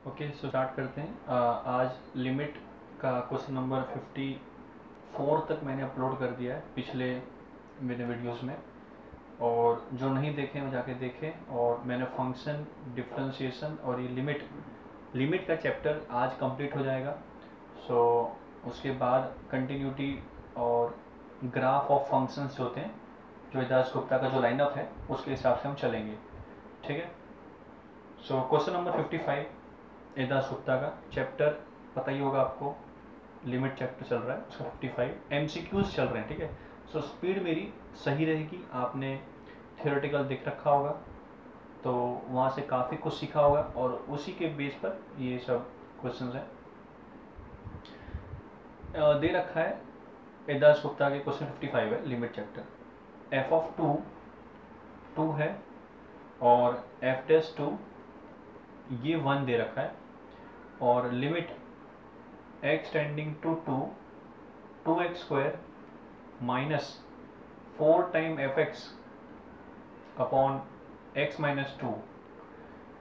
Okay, so start करते हैं। आज लिमिट का क्वेश्चन नंबर 54 तक मैंने अपलोड कर दिया है पिछले मेरे वीडियोस में, और जो नहीं देखें वो जाके देखें। और मैंने फंक्शन, डिफरेंशिएशन और ये लिमिट का चैप्टर आज कंप्लीट हो जाएगा। सो उसके बाद कंटिन्यूटी और ग्राफ ऑफ फंक्शंस जो होते हैं, जो दास गुप्ता का जो लाइनअप है उसके हिसाब से हम चलेंगे। ठीक है। So question number 55 Das Gupta का चैप्टर पता ही होगा आपको, लिमिट चैप्टर चल रहा है उसका 55 एमसीक्यूज चल रहे हैं। ठीक है। सो स्पीड मेरी सही रहेगी। आपने थियोरेटिकल देख रखा होगा तो वहाँ से काफ़ी कुछ सीखा होगा, और उसी के बेस पर ये सब क्वेश्चंस हैं। दे रखा है दास गुप्ता के क्वेश्चन 55 है लिमिट चैप्टर। एफ ऑफ 2 है और एफ डैश 2 ये 1 दे रखा है, और limit x tending to 2x square minus 4 time fx upon x minus 2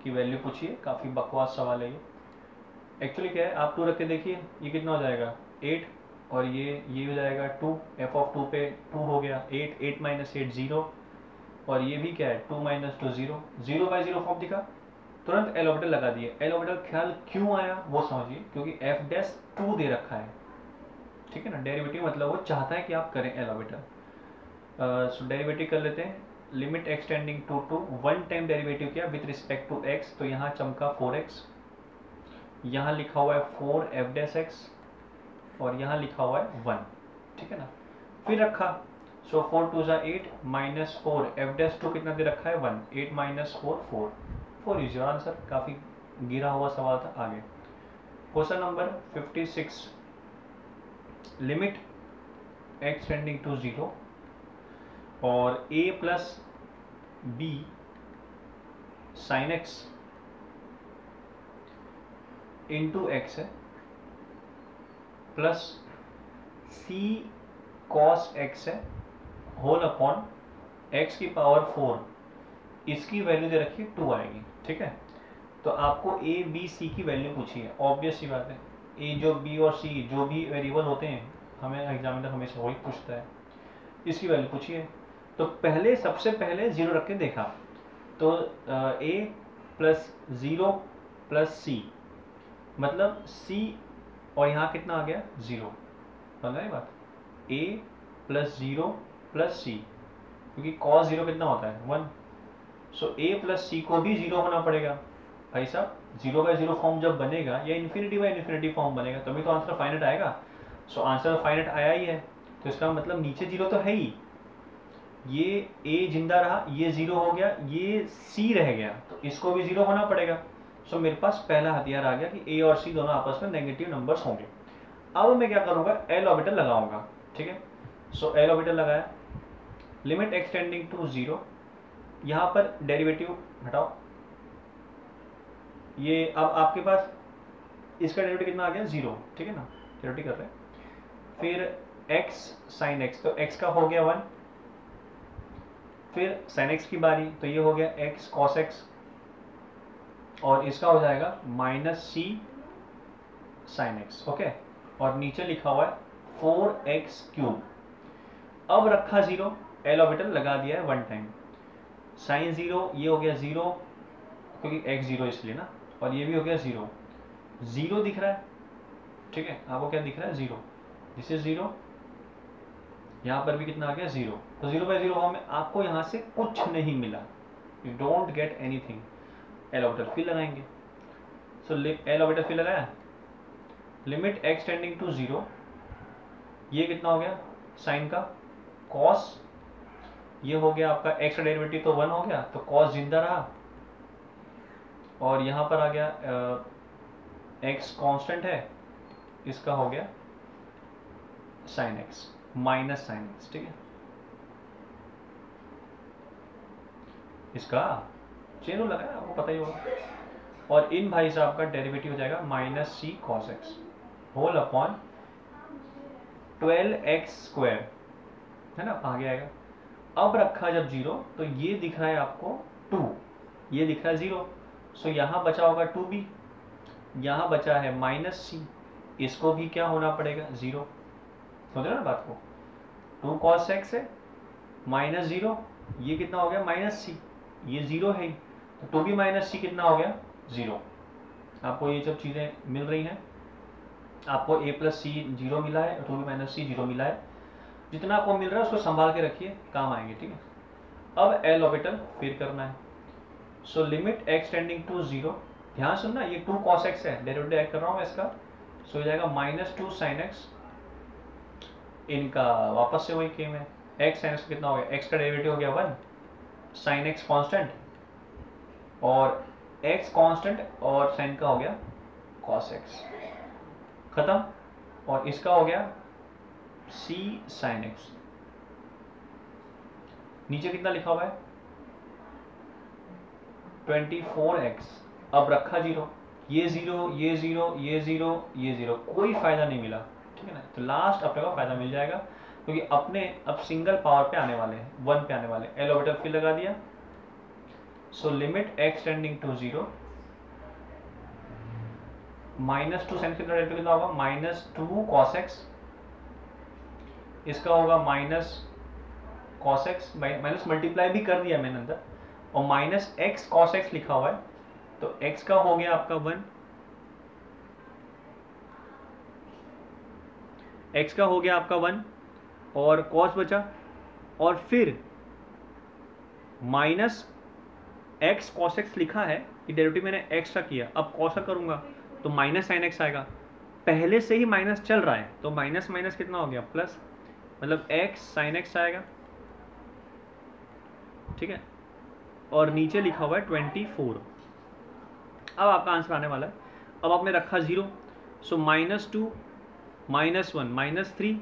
की वैल्यू पूछिए। काफ़ी बकवास सवाल है ये। एक्चुअली क्या है, आप 2 रख के देखिए, ये कितना हो जाएगा 8, और ये हो जाएगा 2, f ऑफ 2 पे 2 हो गया 8 माइनस 8 0, और ये भी क्या है 2 माइनस 2 0, 0 बाई 0 फॉर्म दिखा, तुरंत एल ऑर्बिटल लगा दिए। एल ऑर्बिटल ख्याल क्यों आया वो समझिए, क्योंकि एफ डैश 2 दे रखा है। ठीक है ना, डेरिवेटिव मतलब वो चाहता है कि आप करें एल ऑर्बिटल। सो डेरिवेटिव कर लेते हैं। Limit x tending to 1 time derivative किया विथ रिस्पेक्ट टू एक्स, तो यहाँ चमका 4x, यहाँ लिखा हुआ है 4 एफ डैश एक्स, और यहाँ लिखा हुआ है 1। ठीक है ना, फिर रखा। सो 4 2 जा 8 माइनस 4 एफ डैश 2 कितना दे रखा है 1, 8 माइनस 4 इज योर आंसर। काफ़ी गिरा हुआ सवाल था। आगे question number 56, limit x tending to 0 और a plus b sine x into x है, प्लस c कॉस एक्स है, होल अपॉन x की पावर 4, इसकी वैल्यू दे रखी 2 आएगी। ठीक है, तो आपको a b c की वैल्यू पूछी है। ऑब्वियस सी बात है, a जो b और c जो भी वेरिएबल होते हैं हमें एग्जामिनर हमेशा वही पूछता है, इसकी वैल्यू पूछी है। तो सबसे पहले 0 रख के देखा, तो a प्लस 0 प्लस c, मतलब c और यहाँ कितना आ गया 0, समझ रहे बात, a प्लस 0 प्लस c, क्योंकि cos 0 कितना होता है 1। सो a प्लस c को भी 0 होना पड़ेगा भाई साहब। 0 बाई 0 फॉर्म जब बनेगा या इन्फिनिटी बाई इन्फिनिटी फॉर्म बनेगा तभी तो आंसर फाइनाइट आएगा। सो आंसर फाइनाइट आया ही है, तो इसका मतलब नीचे 0 तो है ही। ये a जिंदा रहा, ये 0 हो गया, ये c रह गया, तो इसको भी 0 होना पड़ेगा। सो मेरे पास पहला हथियार आ गया कि a और c दोनों आपस में नेगेटिव नंबर्स होंगे। अब मैं क्या करूँगा, एल ऑर्बिटल लगाऊंगा। ठीक है, सो एल ऑर्बिटल लगाया, लिमिट एक्स टेंडिंग टू 0, यहाँ पर डेरिवेटिव हटाओ, ये अब आपके पास इसका डेरिवेटिव कितना आ गया 0। ठीक है ना, डेरिवेटिव कर रहे हैं। फिर x साइन x, तो x का हो गया 1, फिर साइन x की बारी, तो ये हो गया x cos x, और इसका हो जाएगा minus c sine x। Okay, और नीचे लिखा हुआ है 4x क्यूब। अब रखा 0, एल ऑर्बिटल लगा दिया है 1 टाइम, साइन 0 ये हो गया 0 क्योंकि x 0 इसलिए ना, और ये भी हो गया 0, 0 दिख रहा है। ठीक है, आपको क्या दिख रहा है 0, दिस इज 0, यहाँ पर भी कितना आ गया 0, तो 0 बाई 0 फॉर्म में आपको यहाँ से कुछ नहीं मिला, you don't get anything. L orbital फिर लगाएंगे। सो एल ऑर्बिटल फिर लगाया, लिमिट x टेंडिंग टू 0, ये कितना हो गया साइन का cos, ये हो गया आपका x का डेरिवेटिव तो 1 हो गया, तो cos जिंदा रहा, और यहाँ पर आ गया x कांस्टेंट है, इसका हो गया sine x minus sine x। ठीक है, इसका चेनो लगाया आपको पता ही होगा, और इन भाई साहब का डेरिवेटिव हो जाएगा minus c cos x whole upon 12x square, है ना, आगे आएगा। अब रखा जब 0, तो ये दिख रहा है आपको 2, ये दिख रहा है 0, सो यहाँ बचा होगा 2b, यहाँ बचा है माइनस सी, इसको भी क्या होना पड़ेगा 0। समझ रहे ना बात को, 2 cos x है माइनस 0, ये कितना हो गया माइनस सी, ये 0 है ही, तो 2 भी माइनस सी कितना हो गया 0। आपको ये सब चीज़ें मिल रही हैं, आपको a प्लस सी 0 मिला है, 2 भी माइनस सी 0 मिला है। जितना आपको मिल रहा है उसको संभाल के रखिए, काम आएंगे, ठीक है। अब एल ऑर्बिटल फिर करना है। So limit x tending to 0, ध्यान सुनना, ये 2 cos x है, डेरिवेटिव ऐड कर रहा हूँ मैं इसका, सो हो जाएगा -2 sin x, इनका वापस से वही केम है, x sin x कितना हो गया, x का डेरिवेटिव हो गया 1, sin x कांस्टेंट, और x कांस्टेंट और sin का हो गया cos x, खत्म। और इसका हो गया c sin x, नीचे कितना लिखा हुआ है 24x, अब रखा 0, ये 0 ये 0 ये 0 ये 0, कोई फायदा नहीं मिला, ठीक है ना। तो लास्ट अपने को फायदा मिल जाएगा, क्योंकि अपने अब सिंगल पावर पे आने वाले हैं, 1 पे आने वाले, एल ऑर्बिटल फिर लगा दिया। So limit x tending to 0, -2 sin कितना डेरिवेटिव कितना होगा -2 cos x, इसका होगा minus cos x, minus multiply भी कर दिया मैंने अंदर, और माइनस x cos x लिखा हुआ है, तो x का हो गया आपका 1, x का हो गया आपका 1, और cos बचा, और फिर माइनस x cos x लिखा है, कि डेरिवेटिव मैंने x का किया, अब cos का करूंगा तो माइनस sin x आएगा, पहले से ही माइनस चल रहा है, तो माइनस माइनस कितना हो गया प्लस, मतलब x sin x आएगा, ठीक है। और नीचे लिखा हुआ है 24। अब आपका आंसर आने वाला है, अब आपने रखा 0, सो -2 -1 -3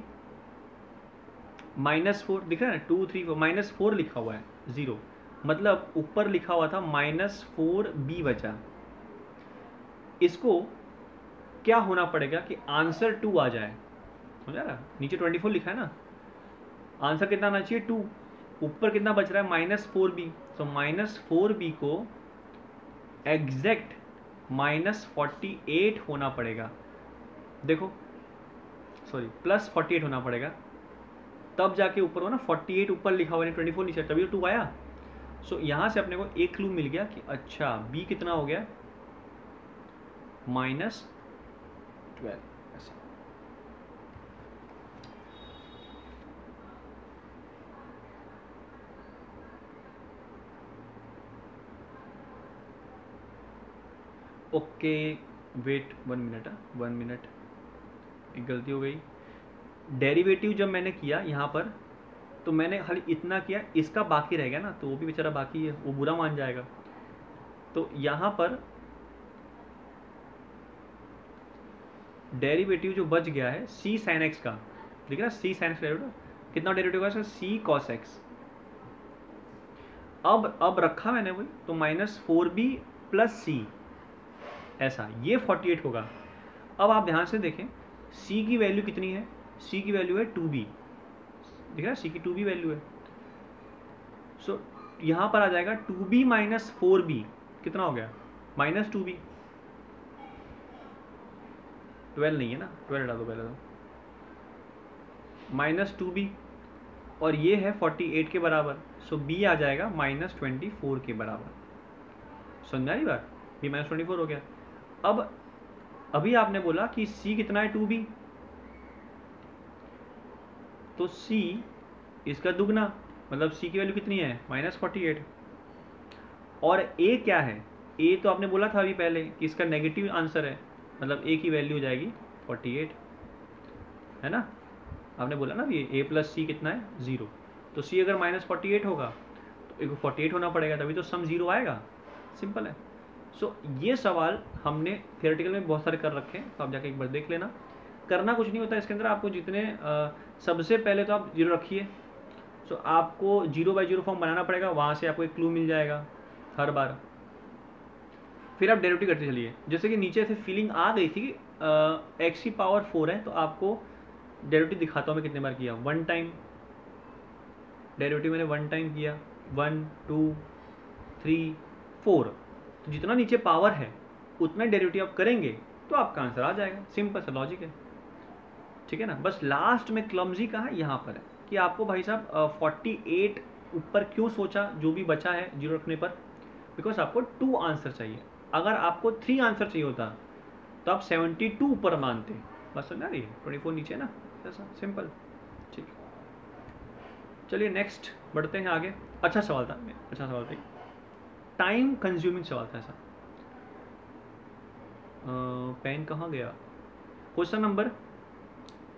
-4 दिख रहा है ना, 2 3 4 -4 लिखा हुआ है 0, मतलब ऊपर लिखा हुआ था -4b बचा। इसको क्या होना पड़ेगा कि आंसर 2 आ जाए, समझा ना, नीचे 24 लिखा है ना, आंसर कितना आना चाहिए 2, ऊपर कितना बच रहा है -4b, तो -4b को एग्जैक्ट -48 होना पड़ेगा, देखो सॉरी +48 होना पड़ेगा, तब जाके ऊपर हो ना, 48 ऊपर लिखा हुआ है 24 नीचे, तभी तो 2 आया। सो यहाँ से अपने को एक क्लू मिल गया कि अच्छा b कितना हो गया -12 ऐसा। ओके वेट 1 मिनट, 1 मिनट, एक गलती हो गई। डेरिवेटिव जब मैंने किया यहाँ पर, तो मैंने खाली इतना किया, इसका बाकी रह गया ना, तो वो भी बेचारा बाकी है, वो बुरा मान जाएगा। तो यहाँ पर डेरिवेटिव जो बच गया है c sin x का, ठीक है ना, c sin x डेरिवेटिव कितना डेरिवेटिव होगा, c cos x। अब रखा मैंने वही, तो -4b + c ऐसा, ये 48 होगा। अब आप ध्यान से देखें c की वैल्यू कितनी है, c की वैल्यू है 2b, दिख रहा है c की 2b वैल्यू है। सो यहाँ पर आ जाएगा 2b - 4b कितना हो गया -2b, 12 नहीं है ना, 12 हटा दो पहले तो, -2b, और ये है 48 के बराबर, सो b आ जाएगा -24 के बराबर। समझा नहीं बात, b -24 हो गया। अब अभी आपने बोला कि c कितना है 2b, तो c इसका दुगना, मतलब c की वैल्यू कितनी है -48, और a क्या है, a तो आपने बोला था अभी पहले कि इसका नेगेटिव आंसर है, मतलब a की वैल्यू हो जाएगी 48, है ना, आपने बोला ना ये a + c कितना है 0, तो c अगर -48 होगा तो एक 48 होना पड़ेगा, तभी तो सम 0 आएगा, सिंपल है। सो ये सवाल हमने थियोरेटिकल में बहुत सारे कर रखे हैं, तो आप जाके एक बार देख लेना, करना कुछ नहीं होता इसके अंदर, आपको जितने सबसे पहले तो आप 0 रखिए, सो आपको 0/0 फॉर्म बनाना पड़ेगा, वहाँ से आपको एक क्लू मिल जाएगा हर बार, फिर आप डेरिवेटिव करते चलिए। जैसे कि नीचे से फीलिंग आ गई थी x की पावर 4 है, तो आपको डेरिवेटिव दिखाता हूँ मैं कितने बार किया, 1 टाइम डेरिवेटिव मैंने 1 टाइम किया, 1 2 3 4, तो जितना नीचे पावर है उतना डेरिवेटिव आप करेंगे तो आपका आंसर आ जाएगा। सिंपल सा लॉजिक है, ठीक है ना। बस लास्ट में क्लमजी कहाँ यहाँ पर है कि आपको भाई साहब 48 ऊपर क्यों सोचा जो भी बचा है जीरो रखने पर, बिकॉज आपको 2 आंसर चाहिए। अगर आपको 3 आंसर चाहिए होता तो आप 72 ऊपर मानते। बस समझ आ रही है, 24 नीचे ना, ऐसा सिंपल। ठीक है, चलिए नेक्स्ट बढ़ते हैं आगे। अच्छा सवाल था, अच्छा सवाल था, टाइम कंज्यूमिंग सवाल था ऐसा। पेन कहाँ गया? क्वेश्चन नंबर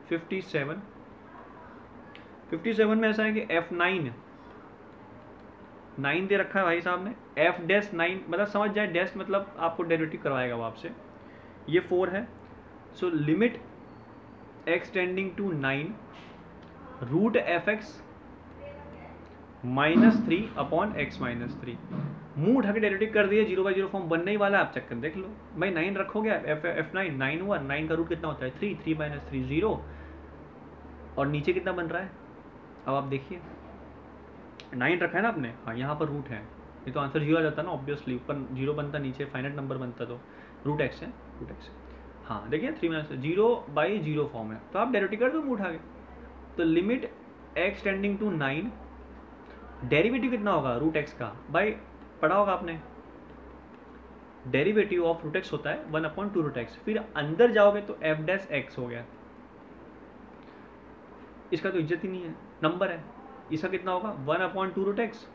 57 में ऐसा है कि F9 9 दे रखा है भाई साहब ने। F-9 मतलब समझ जाए, डैश मतलब आपको डेरिवेटिव करवाएगा वो आपसे। ये 4 है। So limit x tending to 9 root fx -3 upon x -3। मुंह उठा के डेरिवेटिव कर दिए, 0/0 फॉर्म बनने ही वाला है, आप चेक कर देख लो भाई। 9 रखोगे F9 9 हुआ, 9 का रूट कितना होता है 3, 3 - 3 0, और नीचे कितना बन रहा है अब आप देखिए, 9 रखा है ना आपने, हाँ यहाँ पर रूट है, ये तो आंसर 0 आ जाता ना ऑब्वियसली। ऊपर 0 बनता, नीचे फाइनाइट नंबर बनता, तो रूट x है, रूट x। हाँ देखिए 3 - 0/0 फॉर्म है, तो आप डेरिवेटिव कर दो मुंह उठा के। तो limit x tending to 9, derivative कितना होगा रूट x का, भाई पढ़ा होगा आपने, डेरिवेटिव ऑफ रूट x होता है 1/2 रूट x। फिर अंदर जाओगे तो f' हो गया, इसका तो इज्जत ही नहीं है, नंबर है। इसका कितना होगा 1/2 रूट x,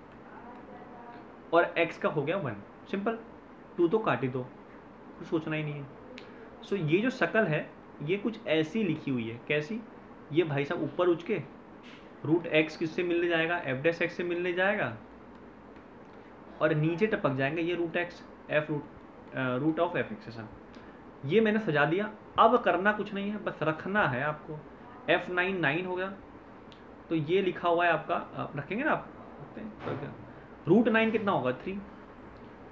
और x का हो गया 1। सिंपल, 2 तो काट ही दो, कुछ सोचना ही नहीं है। सो ये जो शकल है ये कुछ ऐसी लिखी हुई है, कैसी, ये भाई साहब ऊपर उठ के रूट x किससे मिलने जाएगा, f' से मिलने जाएगा, और नीचे टपक जाएंगे ये root x, root of f(x). ऐसा ये मैंने सजा दिया। अब करना कुछ नहीं है, बस रखना है आपको। F9 9 हो गया, तो ये लिखा हुआ है आपका, आप रखेंगे ना आप, रूट 9 कितना होगा 3,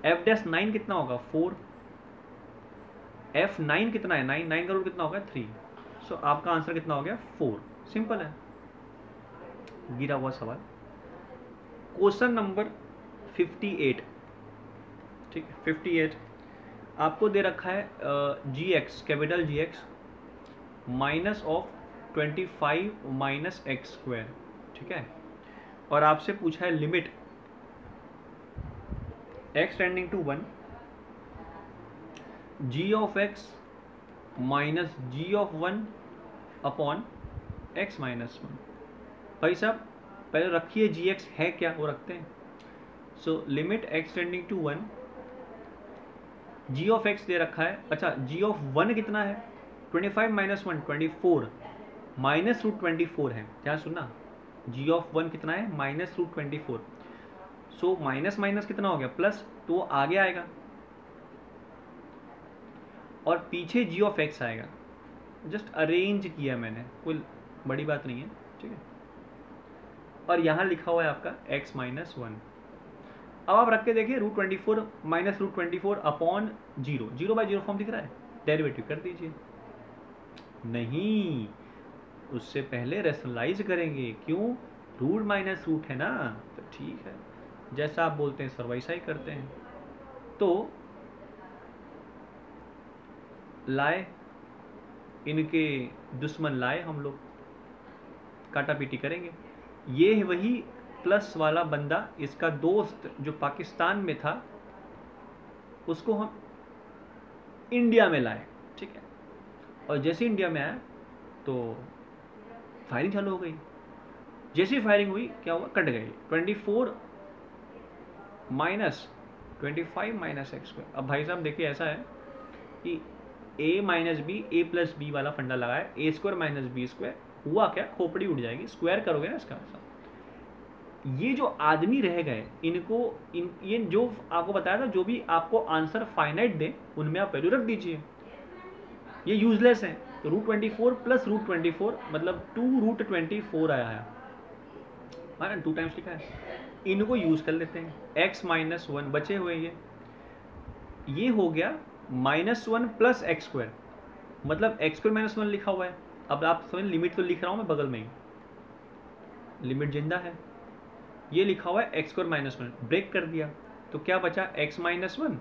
F'9 कितना होगा 4, F9 कितना है 9, 9 का रूट कितना होगा 3। सो आपका आंसर कितना हो गया 4। सिंपल है, गिरा हुआ सवाल। क्वेश्चन नंबर 58, ठीक है 58, आपको दे रखा है gx, capital gx minus of 25 minus x square, ठीक है, और आपसे पूछा है limit x tending to 1 g of x minus g of 1 upon x minus 1। भाई साहब पहले रखिए gx है क्या, वो रखते हैं। So limit x tending to 1, g of x दे रखा है, अच्छा g ऑफ 1 कितना है 25 माइनस 1 24, माइनस रूट 24 है, ध्यान सुनना, g ऑफ 1 कितना है minus root 24। So minus minus कितना हो गया प्लस, तो वो आगे आएगा, और पीछे g ऑफ x आएगा। जस्ट अरेंज किया मैंने, कोई बड़ी बात नहीं है, ठीक है। और यहाँ लिखा हुआ है आपका x माइनस 1। अब आप रख के देखिए root 24 minus root 24 upon 0, 0/0 form दिख रहा है, डेरिवेटिव कर दीजिए। नहीं, उससे पहले रेशनलाइज करेंगे, क्यों, रूट माइनस रूट है ना, तो ठीक है, जैसा आप बोलते हैं सर वैसा ही करते हैं। तो लाए इनके दुश्मन लाए, हम लोग काटा पीटी करेंगे। ये है वही प्लस वाला बंदा, इसका दोस्त जो पाकिस्तान में था उसको हम इंडिया में लाए, ठीक है, और जैसे इंडिया में आया तो फायरिंग चालू हो गई। जैसी फायरिंग हुई क्या हुआ, कट गई 24 माइनस 25 माइनस एक्स स्क्वायर। अब भाई साहब देखिए ऐसा है कि a minus b, a plus b वाला फंडा लगाया, a square minus b square, हुआ क्या, खोपड़ी उड़ जाएगी, स्क्वायर करोगे ना इसका। ये जो आदमी रह गए इनको ये जो आपको बताया था, जो भी आपको आंसर फाइनाइट दे उनमें आप वैल्यू रख दीजिए, ये यूजलेस है। तो रूट 24 प्लस रूट 24 मतलब 2 रूट 24 आया है, माना 2 टाइम्स लिखा है, इनको यूज कर लेते हैं। x माइनस 1 बचे हुए ये हो गया -1 प्लस एक्स स्क्वायर, मतलब एक्स स्क्वायर माइनस 1 लिखा हुआ है। अब आप समझ, लिमिट तो लिख रहा हूँ मैं बगल में ही, लिमिट जिंदा है, ये लिखा हुआ है एक्स स्क्वायर माइनस 1, ब्रेक कर दिया तो क्या बचा x माइनस 1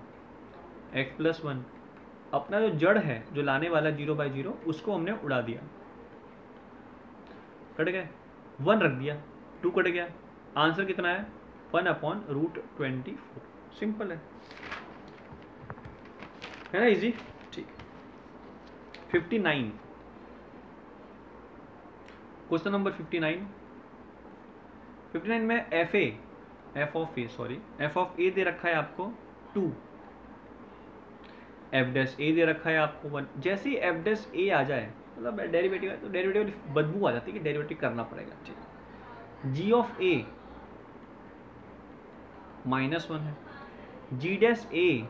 x प्लस 1, अपना जो जड़ है, जो लाने वाला 0/0, उसको हमने उड़ा दिया, कट गए, 1 रख दिया, 2 कट गया, आंसर कितना है 1/√24। सिंपल है ना, इजी। ठीक, 59, क्वेश्चन नंबर 59 में एफ ऑफ ए दे रखा है आपको 2, एफ डैश ए दे रखा है आपको 1। जैसे ही एफ डैश ए आ जाए, मतलब डेरिवेटिव है तो डेरिवेटिव बदबू आ जाती है कि डेरिवेटिव करना पड़ेगा। ठीक, जी ऑफ ए -1 है, जी डैश ए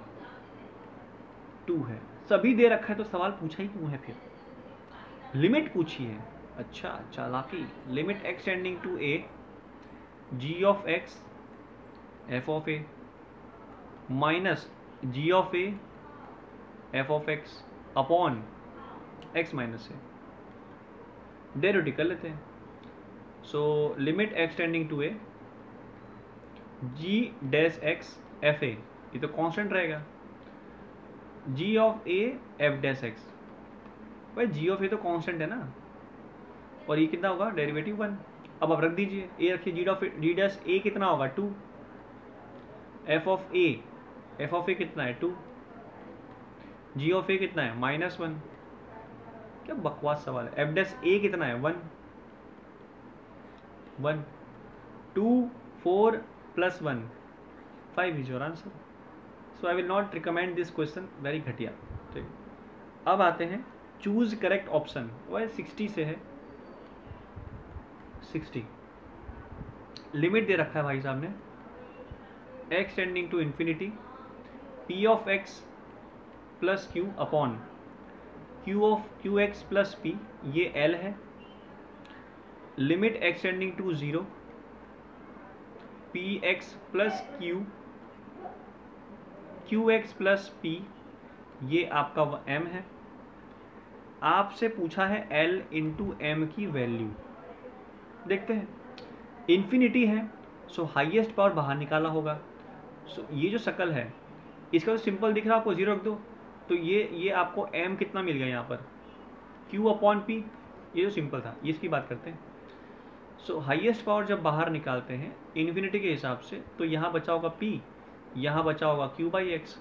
2 है, सभी दे रखा है तो सवाल पूछा ही क्यों है फिर, लिमिट पूछी है। अच्छा, चालाकी, limit x tending to a g of x f of a minus g of a f of x upon x minus a, derivative कर लेते हैं। So limit x tending to a g dash x f a, ये तो constant रहेगा, g of a f dash x, भाई g of ए तो constant है ना, और ये कितना होगा डेरिवेटिव 1। अब आप रख दीजिए, ए रखिए, जी डैश ए कितना होगा 2, एफ ऑफ ए कितना है 2, जी ऑफ ए कितना है -1। क्या बकवास सवाल है। एफ डैश ए कितना है 1, 2 4 + 1 5 is your answer. So I will not recommend this question, very घटिया। ठीक, अब आते हैं चूज करेक्ट ऑप्शन, वह 60 से है। 60 लिमिट दे रखा है भाई साहब ने, x tending to infinity p of x plus q upon q x plus p, ये एल है। Limit x tending to 0 p x plus q x plus p, ये आपका m है। आपसे पूछा है l इंटू एम की वैल्यू, देखते हैं। इन्फिनिटी है, सो हाईएस्ट पावर बाहर निकाला होगा। सो ये जो शकल है, इसका तो सिंपल दिख रहा है आपको, 0 रख दो तो ये आपको m कितना मिल गया यहाँ पर, q अपॉन p, ये जो सिंपल था, ये इसकी बात करते हैं। सो हाईएस्ट पावर जब बाहर निकालते हैं इन्फिनिटी के हिसाब से, तो यहाँ बचा होगा p, यहाँ बचा होगा q/x,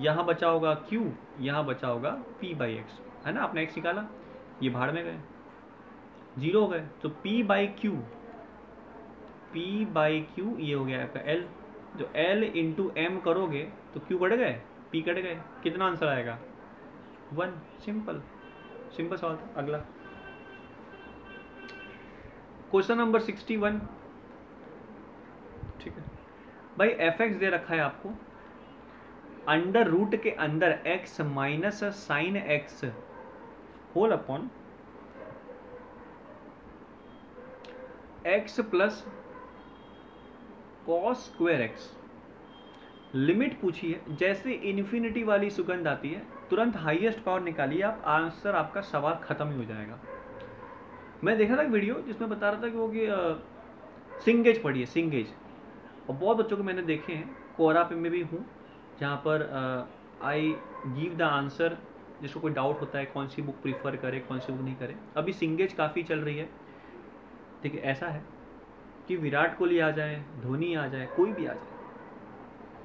यहाँ बचा होगा q, यहाँ बचा होगा p/x, है ना। आपने x निकाला, ये भाड़ में गए, 0 हो गए, तो p/q ये हो गया आपका l। जो l इंटू एम करोगे तो q कट गए, p कट गए, कितना आंसर आएगा 1। सिंपल सवाल था। अगला क्वेश्चन नंबर 61। ठीक है भाई, f(x) दे रखा है आपको, अंडर रूट के अंदर x minus sine x whole upon x plus cos square x। Limit पूछी है, जैसे इन्फिनिटी वाली सुगंध आती है तुरंत हाईएस्ट पावर निकालिए आप, आंसर आपका सवाल खत्म ही हो जाएगा। मैं देखा था एक वीडियो जिसमें बता रहा था कि वो कि सिंगेज पढ़िए, सिंगेज, और बहुत बच्चों को मैंने देखे हैं, कोरा पे में भी हूँ, जहाँ पर आई गिव द आंसर, जिसको कोई डाउट होता है कौन सी बुक प्रीफर करे कौन सी बुक नहीं करे। अभी सिंगेज काफ़ी चल रही है। देखिए ऐसा है कि विराट कोहली आ जाए, धोनी आ जाए, कोई भी आ जाए,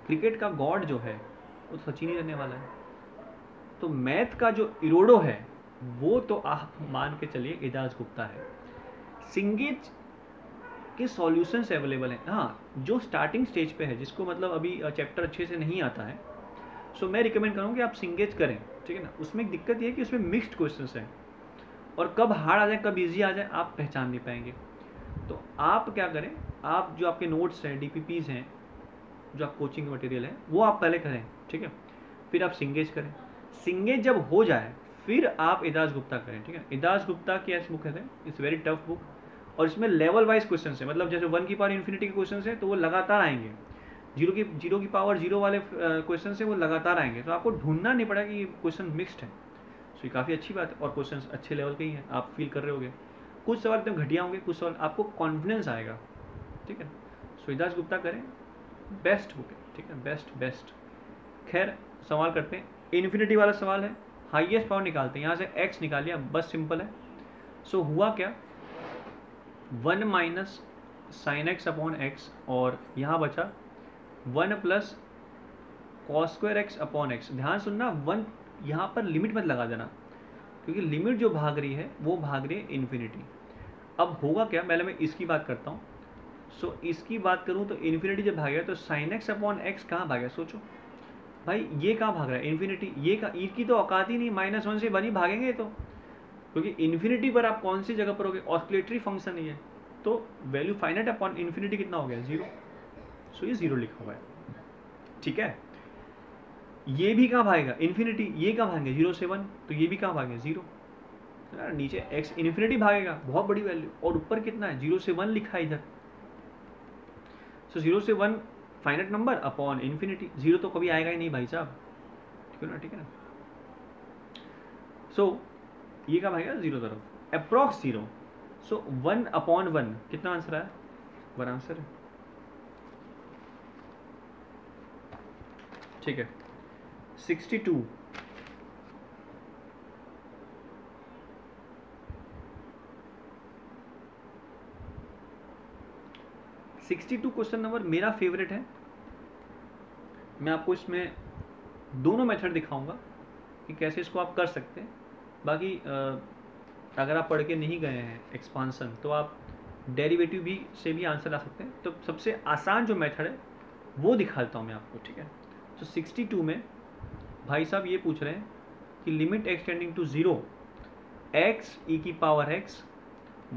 क्रिकेट का गॉड जो है वो सचिन ही रहने वाला है। तो मैथ का जो इरोडो है वो तो आप मान के चलिए एजाज गुप्ता है। सिंगेज के सॉल्यूशंस अवेलेबल हैं। हाँ, जो स्टार्टिंग स्टेज पे है, जिसको मतलब अभी चैप्टर अच्छे से नहीं आता है, सो मैं रिकमेंड करूँगा कि आप सिंगेज करें। ठीक है ना। उसमें एक दिक्कत ये है कि उसमें मिक्स्ड क्वेश्चंस हैं, और कब हार्ड आ जाए कब इजी आ जाए आप पहचान नहीं पाएंगे। तो आप क्या करें, आप जो आपके नोट्स हैं, DPPs हैं, जो आप कोचिंग मटेरियल है, वो आप पहले करें। ठीक है, फिर आप सिंगेज करें। सिंगेज जब हो जाए फिर आप एजाज गुप्ता करें। ठीक है, एजाज गुप्ता की ऐसी बुक है, इट्स वेरी टफ बुक, और इसमें लेवल वाइज क्वेश्चन है। मतलब जैसे 1 की पावर इन्फिनिटी के क्वेश्चन है तो वो लगातार आएंगे, 0 की पावर 0 वाले क्वेश्चन से वो लगातार आएंगे। तो आपको ढूंढना नहीं पड़ेगा कि ये क्वेश्चन मिक्स्ड है। सो ये काफ़ी अच्छी बात है, और क्वेश्चन अच्छे लेवल के ही हैं, आप फील कर रहे होंगे। कुछ सवाल एकदम घटिया होंगे, कुछ सवाल आपको कॉन्फिडेंस आएगा। ठीक है, सो एजाज गुप्ता करें, बेस्ट बुक है। ठीक है, बेस्ट। खैर सवाल करते हैं इन्फिनिटी वाला सवाल है, हाईएस्ट पावर निकालते हैं, यहाँ से x निकाल लिया, बस सिंपल है। सो हुआ क्या, 1 minus sine x upon x, और यहाँ बचा 1 plus cos square x upon x. ध्यान सुनना, 1 यहाँ पर लिमिट मत लगा देना, क्योंकि लिमिट जो भाग रही है वो भाग रही है इन्फिनिटी। अब होगा क्या, पहले मैं इसकी बात करता हूँ। सो इसकी बात करूँ तो इन्फिनिटी जब भागेगा तो साइन एक्स अपॉन एक्स कहाँ भागेगा, सोचो भाई, ये कहाँ भाग रहा है इन्फिनिटी, ये का ई की तो औकात ही नहीं, -1 से 1 ही भागेंगे तो, क्योंकि इन्फिनिटी पर आप कौन सी जगह पर होगे, ऑस्किलेटरी फंक्शन ही है, तो वैल्यू फाइनाइट अपॉन इन्फिनिटी कितना हो गया, 0। सो ये 0 लिखा हुआ है, ठीक है। ये भी कहाँ भागेगा इन्फिनिटी, ये कहाँ भागेंगे 0 से 1, तो ये भी कहाँ भागेंगे 0, नीचे x इन्फिनिटी भागेगा, बहुत बड़ी वैल्यू, और ऊपर कितना है 0 से 1 लिखा है इधर। सो 0 से 1 फाइनाइट नंबर अपॉन इन्फिनिटी, 0 तो कभी आएगा ही नहीं भाई साहब, ठीक है ना, ठीक है ना। सो ये कहाँ भागेगा 0 तरफ, अप्रॉक्स 0। सो 1 अपॉन 1 कितना आंसर है, 1 आंसर है, ठीक है। 62 क्वेश्चन नंबर मेरा फेवरेट है। मैं आपको इसमें दोनों मेथड दिखाऊंगा कि कैसे इसको आप कर सकते हैं। बाकी अगर आप पढ़ के नहीं गए हैं एक्सपांसन, तो आप डेरिवेटिव भी से भी आंसर ला सकते हैं। तो सबसे आसान जो मेथड है वो दिखाता हूँ मैं आपको, ठीक है। तो 62 में भाई साहब ये पूछ रहे हैं कि limit extending to 0 x e की power x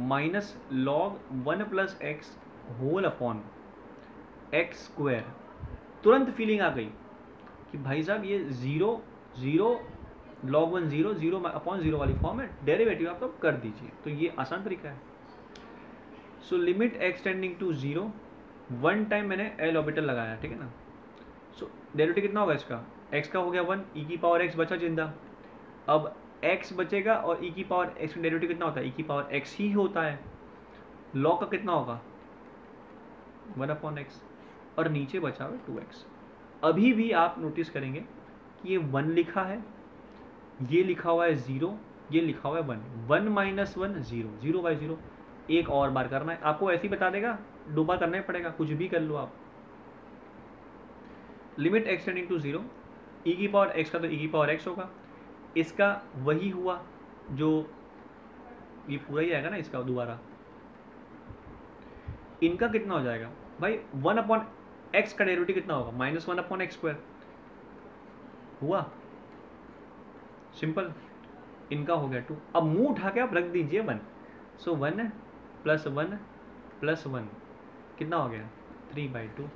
minus log 1 plus x whole upon x square. तुरंत फीलिंग आ गई कि भाई साहब ये 0 0 log 1 0 0 अपॉन 0 वाली फॉर्म है, डेरिवेटिव आप अब कर दीजिए, तो ये आसान तरीका है। So limit extending to 0, 1 time मैंने एल ऑर्बिटल लगाया, ठीक है ना। सो डेरिवेटिव कितना होगा इसका, x का हो गया 1, e की पावर x बचा जिंदा, अब x बचेगा, और e की पावर x का डेरिवेटिव कितना होता है, e की पावर x ही होता है, log का कितना होगा 1 अपॉन एक्स, और नीचे बचा हुआ 2x। अभी भी आप नोटिस करेंगे कि ये 1 लिखा है, ये लिखा हुआ है 0, ये लिखा हुआ है 1, 1 माइनस 1 0, 0 बाई 0। एक और बार करना है आपको, ऐसे ही बता देगा, 2 बार करना ही पड़ेगा, कुछ भी कर लो आप। लिमिट एक्सटेंडिंग टू 0, e की पावर x का तो e की पावर x होगा, इसका वही हुआ जो ये पूरा ही आएगा ना, इसका दोबारा इनका कितना हो जाएगा भाई, 1 अपॉन एक्स का डेरिवेटिव कितना होगा, -1 अपॉन एक्स स्क्वायर हुआ, सिंपल। इनका हो गया 2, अब मुंह उठा के आप रख दीजिए 1। सो 1 प्लस 1 प्लस 1 कितना हो गया 3/2।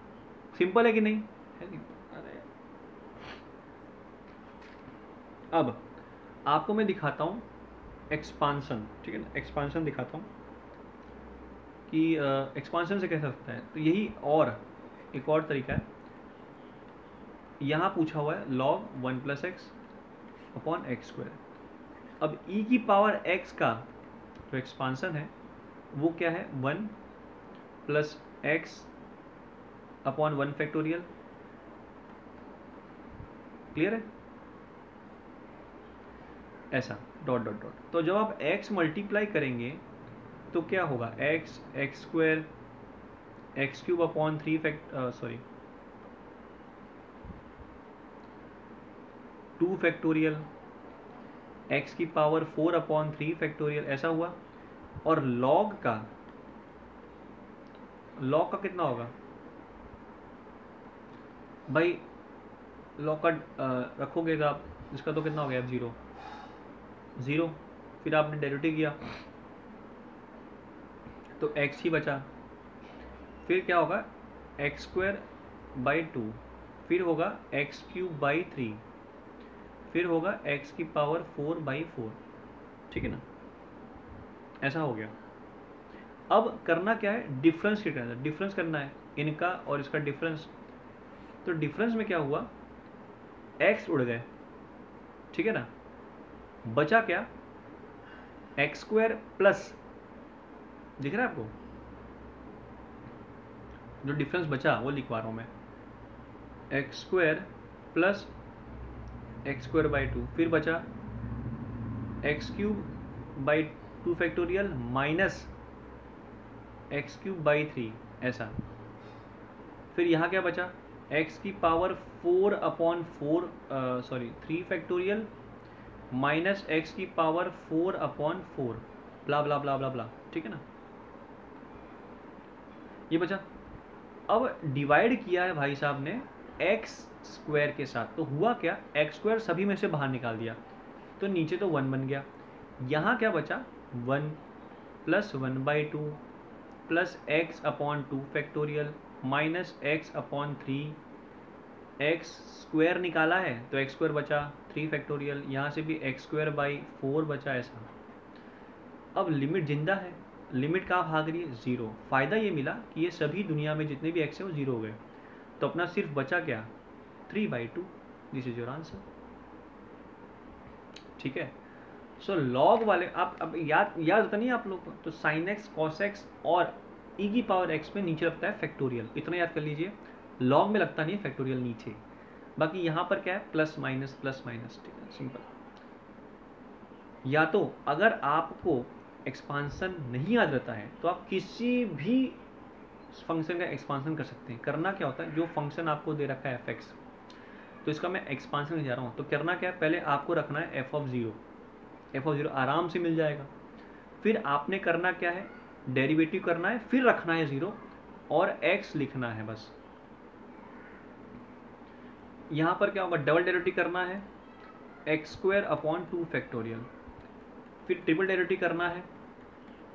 सिंपल है कि नहीं है, नहीं? अरे अब आपको मैं दिखाता हूँ एक्सपांसन, ठीक है ना, एक्सपांसन दिखाता हूँ कि एक्सपांसन से कैसा सकता है। तो यही और एक और तरीका है, यहाँ पूछा हुआ है log 1 plus x upon x square. अब e की पावर x का जो एक्सपांसन है वो क्या है, 1 plus x upon 1 factorial, clear है, ऐसा डॉट डॉट डॉट। तो जब आप x मल्टीप्लाई करेंगे तो क्या होगा, x square x cube upon 2 factorial x की पावर 4 अपॉन 3 फैक्टोरियल, ऐसा हुआ। और log का कितना होगा भाई, log का रखोगे आप, इसका तो कितना हो गया 0 0, फिर आपने डेरिवेटिव किया तो x ही बचा, फिर क्या होगा एक्स स्क्वायर बाई 2, फिर होगा एक्स क्यूब बाई 3, फिर होगा x की पावर 4/4, ठीक है ना, ऐसा हो गया। अब करना क्या है, डिफरेंस डिफरेंस करना है इनका और इसका डिफरेंस। तो डिफरेंस में क्या हुआ, x उड़ गए, ठीक है ना, बचा क्या एक्स स्क्वायर प्लस, दिख रहा है आपको, जो डिफरेंस बचा वो लिखवा रहा हूँ मैं, x square plus x square by 2, फिर बचा x cube by 2 factorial minus x cube by 3, ऐसा। फिर यहाँ क्या बचा, एक्स की power 4 upon 4 3 factorial minus x की पावर 4 अपॉन 4 ब्ला ब्ला ब्ला ब्ला ब्ला, ठीक है ना। ये बचा। अब डिवाइड किया है भाई साहब ने एक्स स्क्वायर के साथ, तो हुआ क्या, एक्स स्क्वायर सभी में से बाहर निकाल दिया, तो नीचे तो 1 बन गया। यहाँ क्या बचा, 1 plus 1/2 plus x upon 2 factorial minus x upon 3, x square निकाला है तो एक्स स्क्वायर बचा 3 फैक्टोरियल, यहाँ से भी एक्स स्क्वायर बाई 4 बचा, ऐसा। अब लिमिट जिंदा है, लिमिट कहाँ भाग रही है, 0। फ़ायदा ये मिला कि ये सभी दुनिया में जितने भी एक्स है वो 0 हो गए, तो अपना सिर्फ बचा क्या, 3/2। दिस इज योर आंसर, ठीक है। सो लॉग वाले आप अब याद होता नहीं आप लोग को, तो साइन एक्स कॉस एक्स और ई की पावर एक्स में नीचे लगता है फैक्टोरियल, इतना याद कर लीजिए। लॉग में लगता नहीं है फैक्टोरियल नीचे, बाकी यहाँ पर क्या है, प्लस माइनस, ठीक है, सिंपल। या तो अगर आपको एक्सपांसन नहीं याद रहता है तो आप किसी भी फंक्शन का एक्सपांसन कर सकते हैं। करना क्या होता है, जो फंक्शन आपको दे रखा है एफ एक्स, तो इसका मैं एक्सपांसन जा रहा हूँ, तो करना क्या है, पहले आपको रखना है एफ ऑफ ज़ीरो आराम से मिल जाएगा। फिर आपने करना क्या है, डेरिवेटिव करना है, फिर रखना है 0 और x लिखना है बस। यहाँ पर क्या होगा, डबल डेरिवेटिव करना है एक्स स्क्वायर अपॉन 2 फैक्टोरियल, फिर ट्रिपल डेरिवेटिव करना है,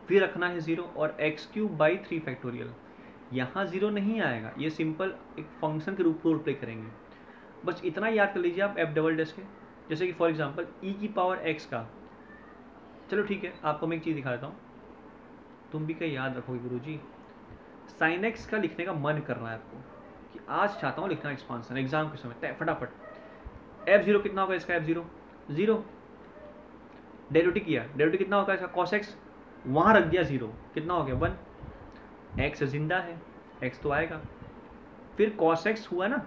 फिर रखना है 0 और एक्स क्यूब बाई 3 फैक्टोरियल। यहाँ 0 नहीं आएगा, ये सिंपल एक फंक्शन के रूप में रोल प्ले करेंगे। बस इतना याद कर लीजिए आप एफ डबल डैश के, जैसे कि फॉर एग्जांपल ई की पावर एक्स का, चलो ठीक है आपको मैं एक चीज़ दिखाता हूँ, तुम भी क्या याद रखोगे गुरुजी, साइन एक्स का लिखने का मन कर रहा है आपको कि आज चाहता हूँ लिखना एक्सपांसन एग्जाम के समय, फटाफट। f0 कितना होगा इसका, f0 0, डेरिवेटिव किया, डेरिवेटिव कितना होगा इसका कॉस एक्स, वहाँ रख दिया 0, कितना हो गया 1, एक्स जिंदा है, एक्स तो आएगा। फिर कॉस एक्स हुआ ना,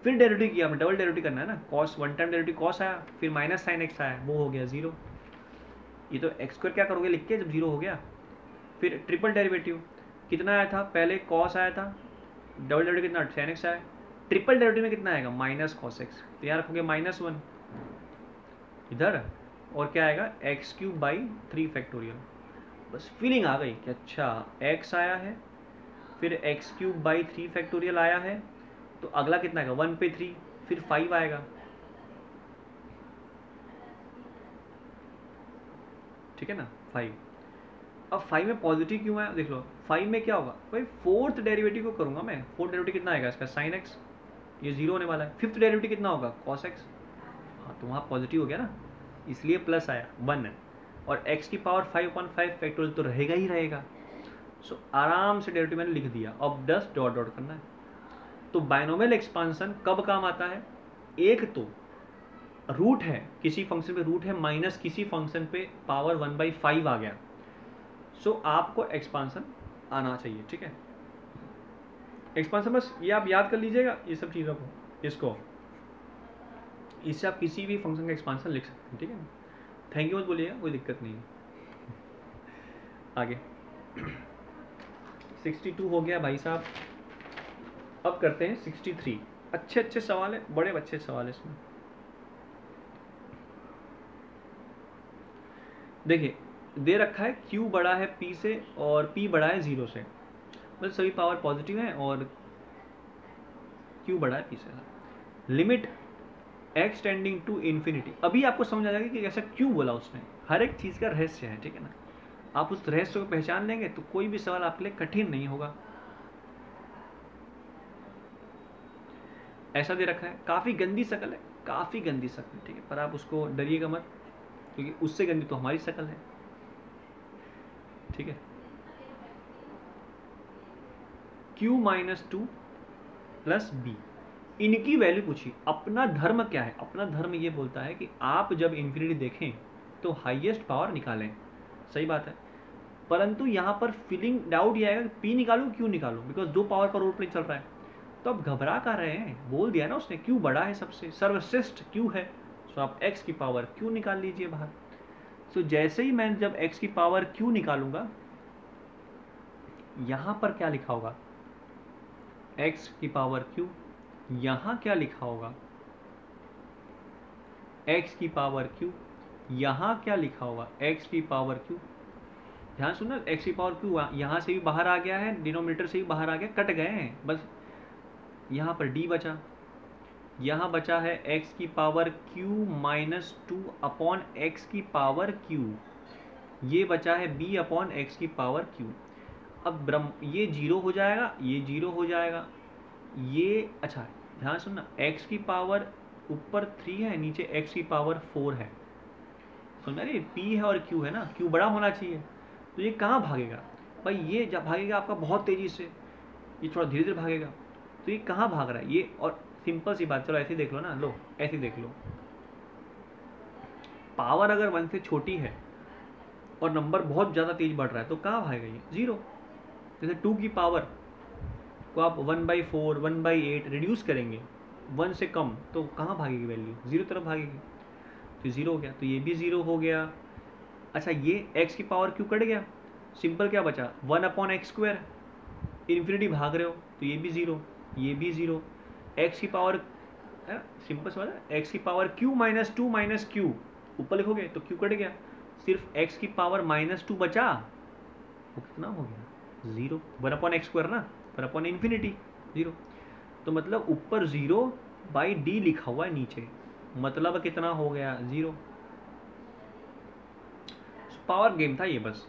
फिर डेरिवेटिव किया, डबल डेरिवेटिव करना है ना, कॉस 1 टाइम डेरिवेटिव कॉस आया, फिर माइनस साइन एक्स आया, वो हो गया 0। ये तो एक्स स्क्वायर क्या करोगे लिख के जब 0 हो गया। फिर ट्रिपल डेरिवेटिव कितना आया था, पहले कॉस आया था, डबल डेरिवेटिव कितना साइन एक्स आया, ट्रिपल डेरिवेटिव में कितना आएगा माइनस कॉस एक्स, तो यहाँ रखोगे -1 इधर, और क्या आएगा एक्स क्यूब बाई 3 फैक्टोरियल। बस फीलिंग आ गई कि अच्छा एक्स आया है, फिर एक्स क्यूब बाई 3 फैक्टोरियल आया है, तो अगला कितना आएगा 1 पे 3, फिर 5 आएगा, ठीक है ना 5। अब 5 में पॉजिटिव क्यों आया, देख लो 5 में क्या होगा भाई, फोर्थ डेरिवेटिव को करूंगा मैं, फोर्थ डेरिवेटिव कितना आएगा इसका साइन एक्स, ये 0 होने वाला है। फिफ्थ डेरिवेटिव कितना होगा कॉस एक्स, हाँ तो वहाँ पॉजिटिव हो गया ना, इसलिए प्लस आया 1, और x की पावर 5/5 फैक्टोरियल तो रहेगा ही रहेगा। सो आराम से डेरिवेटिव मैंने लिख दिया, अब 10 डॉट डॉट करना है। तो बाइनोमियल एक्सपांसन कब काम आता है, एक तो रूट है किसी फंक्शन पे, रूट है माइनस किसी फंक्शन पे पावर 1/5 आ गया, सो आपको एक्सपांसन आना चाहिए, ठीक है। एक्सपांसन बस ये आप याद कर लीजिएगा, ये सब चीज़ों को, इसको, इससे आप किसी भी फंक्शन का एक्सपांसन लिख सकते हैं, ठीक है ना। थैंक यू मत बोलिएगा, कोई दिक्कत नहीं है। आगे 62 हो गया भाई साहब, अब करते हैं 63। अच्छे सवाल है, बड़े अच्छे सवाल है इसमें। देखिए दे रखा है q बड़ा है p से और p बड़ा है 0 से, मतलब सभी पावर पॉजिटिव है और q बड़ा है p से। Limit x tending to infinity, अभी आपको समझ आ जाएगा कि ऐसा क्यों बोला उसने, हर एक चीज़ का रहस्य है, ठीक है ना। आप उस रहस्य को पहचान लेंगे तो कोई भी सवाल आपके लिए कठिन नहीं होगा। ऐसा दे रखा है, काफ़ी गंदी शक्ल है, काफ़ी गंदी शक्ल, ठीक है, पर आप उसको डरिएगा मत, क्योंकि उससे गंदी तो हमारी शक्ल है, ठीक है। q-2 प्लस b, इनकी वैल्यू पूछी। अपना धर्म क्या है, अपना धर्म ये बोलता है कि आप जब इन्फिनिटी देखें तो हाईएस्ट पावर निकालें, सही बात है। परंतु यहाँ पर फीलिंग डाउट ये आएगा कि p निकालूं क्यों निकालूं, बिकॉज 2 पावर का रोल प्ले चल रहा है। तो अब घबरा कर रहे हैं, बोल दिया ना उसने क्यू बड़ा है सबसे, सर्वश्रेष्ठ क्यू है, तो आप एक्स की पावर क्यू निकाल लीजिए बाहर। तो जैसे ही मैं जब एक्स की पावर क्यू निकालूंगा, यहां पर क्या लिखा होगा, एक्स की पावर क्यू, यहां क्या लिखा होगा, एक्स की पावर क्यू, यहां क्या लिखा होगा, एक्स की पावर क्यू। ध्यान सुनना, एक्स की पावर क्यू यहां से भी बाहर आ गया है, डिनोमिनेटर से भी बाहर आ गया, कट गए हैं, बस यहां पर डी बचा, यहाँ बचा है x की power q minus two upon x की पावर q, ये बचा है b अपॉन एक्स की पावर q। अब ये जीरो हो जाएगा, ये जीरो हो जाएगा, ये अच्छा ध्यान सुनना, x की पावर ऊपर 3 है, नीचे x की पावर 4 है, समझ रहे, p है और q है ना, q बड़ा होना चाहिए, तो ये कहाँ भागेगा भाई, ये जब भागेगा आपका बहुत तेजी से, ये थोड़ा धीरे धीरे भागेगा, तो ये कहाँ भाग रहा है ये, और सिंपल सी बात, चलो ऐसे देख लो ना, लो ऐसे देख लो, पावर अगर 1 से छोटी है और नंबर बहुत ज़्यादा तेज बढ़ रहा है तो कहाँ भागेगा ये, जीरो। जैसे 2 की पावर को आप 1/4 1/8 रिड्यूस करेंगे 1 से कम, तो कहाँ भागेगी वैल्यू, जीरो तरफ भागेगी, तो जीरो हो गया, तो ये भी जीरो हो गया। अच्छा ये एक्स की पावर क्यू कट गया, सिंपल क्या बचा, 1/x², इन्फिनिटी भाग रहे हो तो ये भी जीरो, ये भी जीरो, एक्स की पावर सिंपल समझ, एक्स की power Q minus two minus Q, ऊपर लिखोगे तो क्यू कट गया, सिर्फ एक्स की पावर -2 बचा, वो कितना हो गया, जीरो, 1/x² ना, 1 इन्फिनिटी जीरो, तो मतलब ऊपर जीरो बाई डी लिखा हुआ है नीचे, मतलब कितना हो गया, जीरो। पावर गेम था ये बस।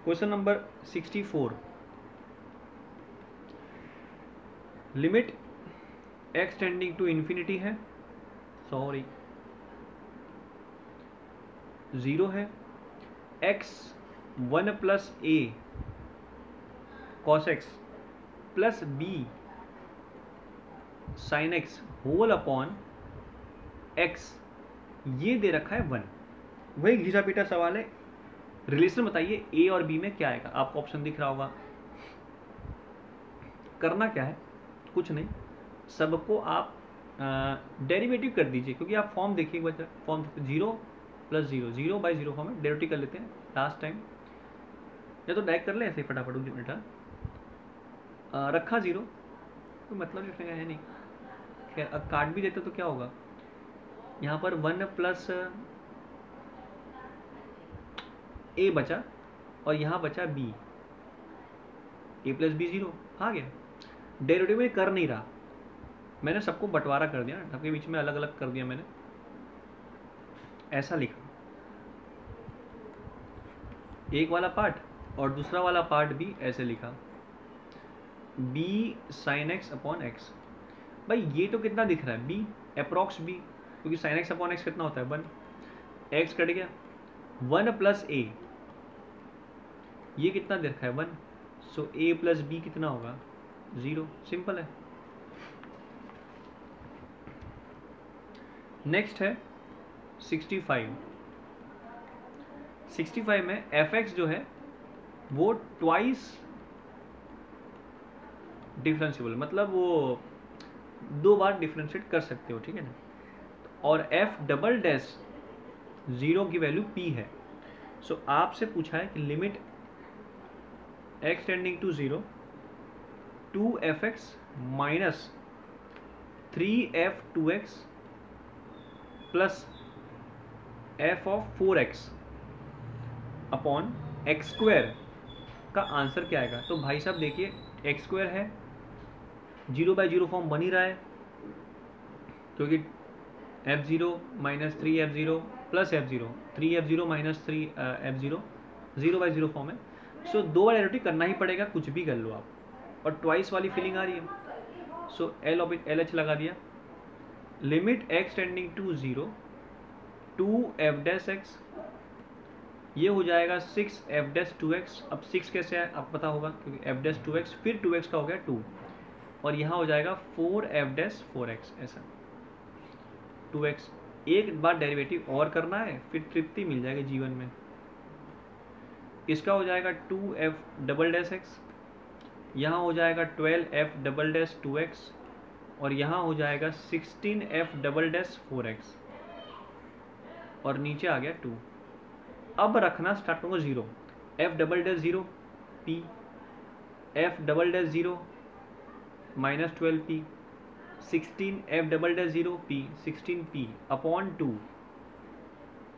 Question number 64, limit x tending to infinity है, सॉरी 0 है, x 1 plus a cos x plus b sin x whole upon x, ये दे रखा है 1। वही घिसा पीटा सवाल है, रिलेशन बताइए a और b में क्या आएगा, आपको ऑप्शन दिख रहा होगा। करना क्या है, कुछ नहीं, सबको आप डेरिवेटिव कर दीजिए, क्योंकि आप फॉर्म देखिए एक बार, फॉर्म 0 + 0 0/0 फॉर्म में डेरिवेटिव कर लेते हैं लास्ट टाइम, या तो डायरेक्ट कर ले ऐसे फटाफट बेटा, रखा 0 तो मतलब रखने का है नहीं, खैर अब काट भी देते तो क्या होगा, यहाँ पर 1 प्लस a बचा और यहाँ बचा b, a प्लस b 0 आ गया। डेरिवेटिव में कर नहीं रहा, मैंने सबको बंटवारा कर दिया, सबके बीच में अलग अलग कर दिया मैंने, ऐसा लिखा, एक वाला पार्ट और दूसरा वाला पार्ट भी ऐसे लिखा, b sin x upon x। भाई ये तो कितना दिख रहा है, b अप्रॉक्स b, क्योंकि sin x अपॉन x कितना होता है 1, x कट गया, 1 प्लस a, ये कितना दे रखा है 1, सो a प्लस b कितना होगा 0, सिंपल है। नेक्स्ट है 65, 65 में fx जो है वो ट्वाइस डिफरेंशिएबल, मतलब वो 2 बार डिफरेंशिएट कर सकते हो, ठीक है ना, और f डबल डैश 0 की वैल्यू p है। सो आपसे पूछा है कि limit x tending to 0 2fx minus 3f2x plus f of 4x upon x² का आंसर क्या आएगा। तो भाई साहब देखिए x² है, 0/0 फॉर्म बन ही रहा है, क्योंकि f0 minus 3f0 plus f0, 3f0 minus 3f0 0/0 form है, सो 2 बार डेरिवेटिव करना ही पड़ेगा, कुछ भी कर लो आप, और ट्वाइस वाली फीलिंग आ रही है, सो LH लगा दिया, limit x tending to 0 2f'(x), ये हो जाएगा 6f'(2x), अब 6 कैसे है आप पता होगा, क्योंकि f'(2x) फिर 2x का हो गया 2, और यहाँ हो जाएगा 4f'(4x), ऐसा 2x, एक बार डेरिवेटिव और करना है, फिर तृप्ति मिल जाएगी जीवन में। इसका हो जाएगा 2f'(x), यहाँ हो जाएगा 12f डबल डैश 2x और यहाँ हो जाएगा 16f डबल डैश 4x और नीचे आ गया 2। अब रखना स्टार्ट करूँगा 0, f double dash 0 p, f double dash 0 minus 12p, 16f double dash 0 p, 16p upon 2,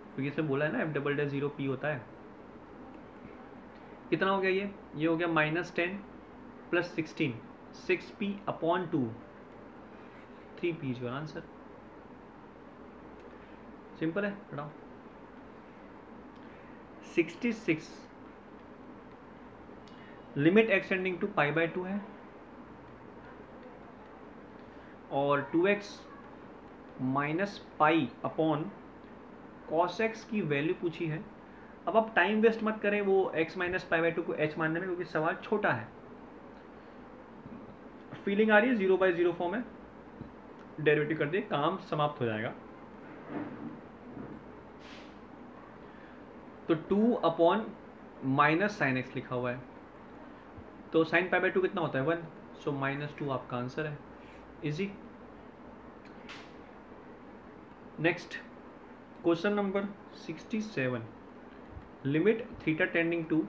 क्योंकि इसमें बोला है ना f डबल डैश 0 p होता है। कितना हो गया ये हो गया -10 plus 16, 6p upon 2, 3p is your answer. Simple है, पढ़ाओ। 66 limit extending to pi by 2 है और 2x minus pi upon cos x की वैल्यू पूछी है। अब आप टाइम वेस्ट मत करें वो x माइनस पाई बाय 2 को h मानने में, क्योंकि सवाल छोटा है। फीलिंग आ रही है 0/0 फॉर्म में, डेरिवेटिव कर दिए, काम समाप्त हो जाएगा। तो 2 अपॉन माइनस साइन एक्स लिखा हुआ है, तो साइन पाई बाय 2 कितना होता है 1, सो -2 आपका आंसर है। Easy. Next question number 67, limit theta tending to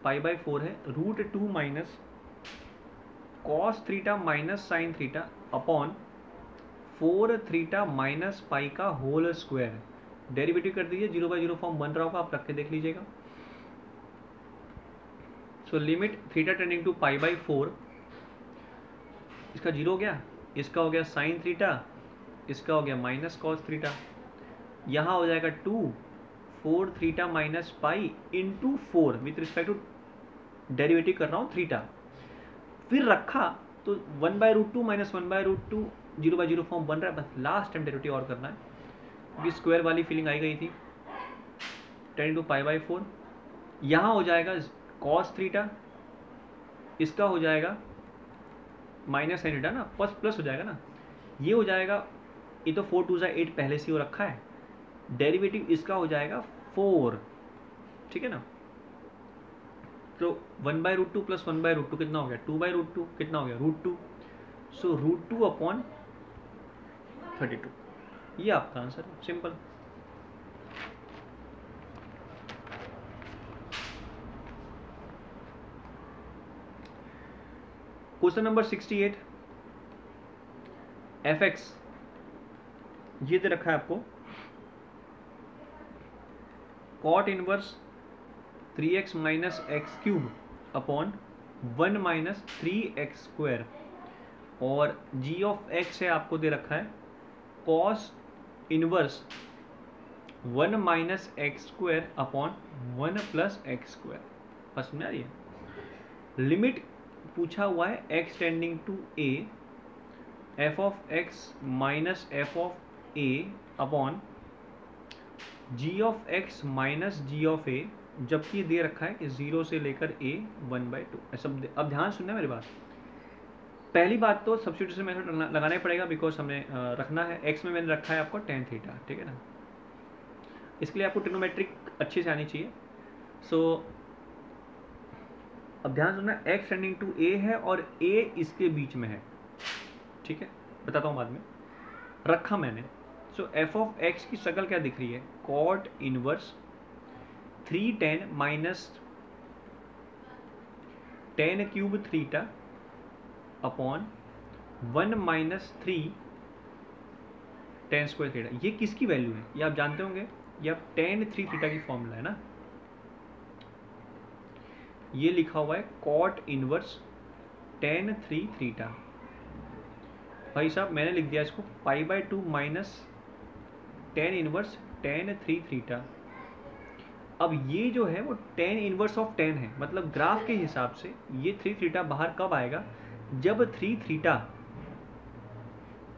pi by 4 है, √2 minus cos theta minus sine theta upon 4 theta minus pi का होल स्क्वायर। डेरिवेटिव कर दीजिए, 0/0 फॉर्म बन रहा होगा, आप रख के देख लीजिएगा। So limit theta tending to pi by 4, इसका 0 हो गया, इसका हो गया साइन थीटा, इसका हो गया माइनस कॉस थीटा, यहाँ हो जाएगा 2 4 theta minus pi into 4 with respect to derivative कर रहा हूँ थीटा, फिर रखा तो 1/√2 माइनस 1/√2 0/0 फॉर्म बन रहा है। बस लास्ट टाइम डेरिवेटिव और करना है, क्योंकि स्क्वायर वाली फीलिंग आई गई थी। 10 टू पाई बाय 4, यहाँ हो जाएगा कॉस थीटा, इसका हो जाएगा माइनस साइन थीटा ना, प्लस हो जाएगा ना, ये हो जाएगा, ये तो 4 2 8 पहले से हो रखा है, डेरिवेटिव इसका हो जाएगा 4, ठीक है ना। तो 1/√2 प्लस 1/√2 कितना हो गया 2/√2, कितना हो गया √2, सो √2 अपॉन 32, ये आपका आंसर है। सिंपल। क्वेश्चन नंबर 68, fx ये दे रखा है आपको, cot inverse 3x minus x cube upon 1 minus 3x square, और g ऑफ x है आपको दे रखा है cos inverse 1 minus x square upon 1 plus x square. बस समझ आ रही है। लिमिट पूछा हुआ है x tending to a, f of x minus f of a upon g of x minus g of a, जबकि ये दे रखा है कि 0 से लेकर a 1/2। सब अब ध्यान सुनना मेरी बात। पहली बात तो सब्स्टिट्यूशन मेथड लगाना ही पड़ेगा, बिकॉज हमने रखना है x में मैंने रखा है आपको tan थीटा, ठीक है ना। इसके लिए आपको ट्रिग्नोमेट्रिक अच्छे से आनी चाहिए। सो अब ध्यान सुनना, x टेंडिंग टू a है और a इसके बीच में है, ठीक है, बताता हूँ बाद में, रखा मैंने। सो f ऑफ x की शक्ल क्या दिख रही है, cot inverse 3 tan minus tan cube theta upon 1 minus 3 tan square theta. ये किसकी वैल्यू है, ये आप जानते होंगे, ये आप tan 3 थीटा की फॉर्मूला है ना। ये लिखा हुआ है कॉट इनवर्स tan 3 थीटा। भाई साहब मैंने लिख दिया इसको π/2 minus tan inverse tan 3 theta. अब ये जो है वो tan इनवर्स ऑफ tan है, मतलब ग्राफ के हिसाब से ये 3 थीटा बाहर कब आएगा, जब 3 थीटा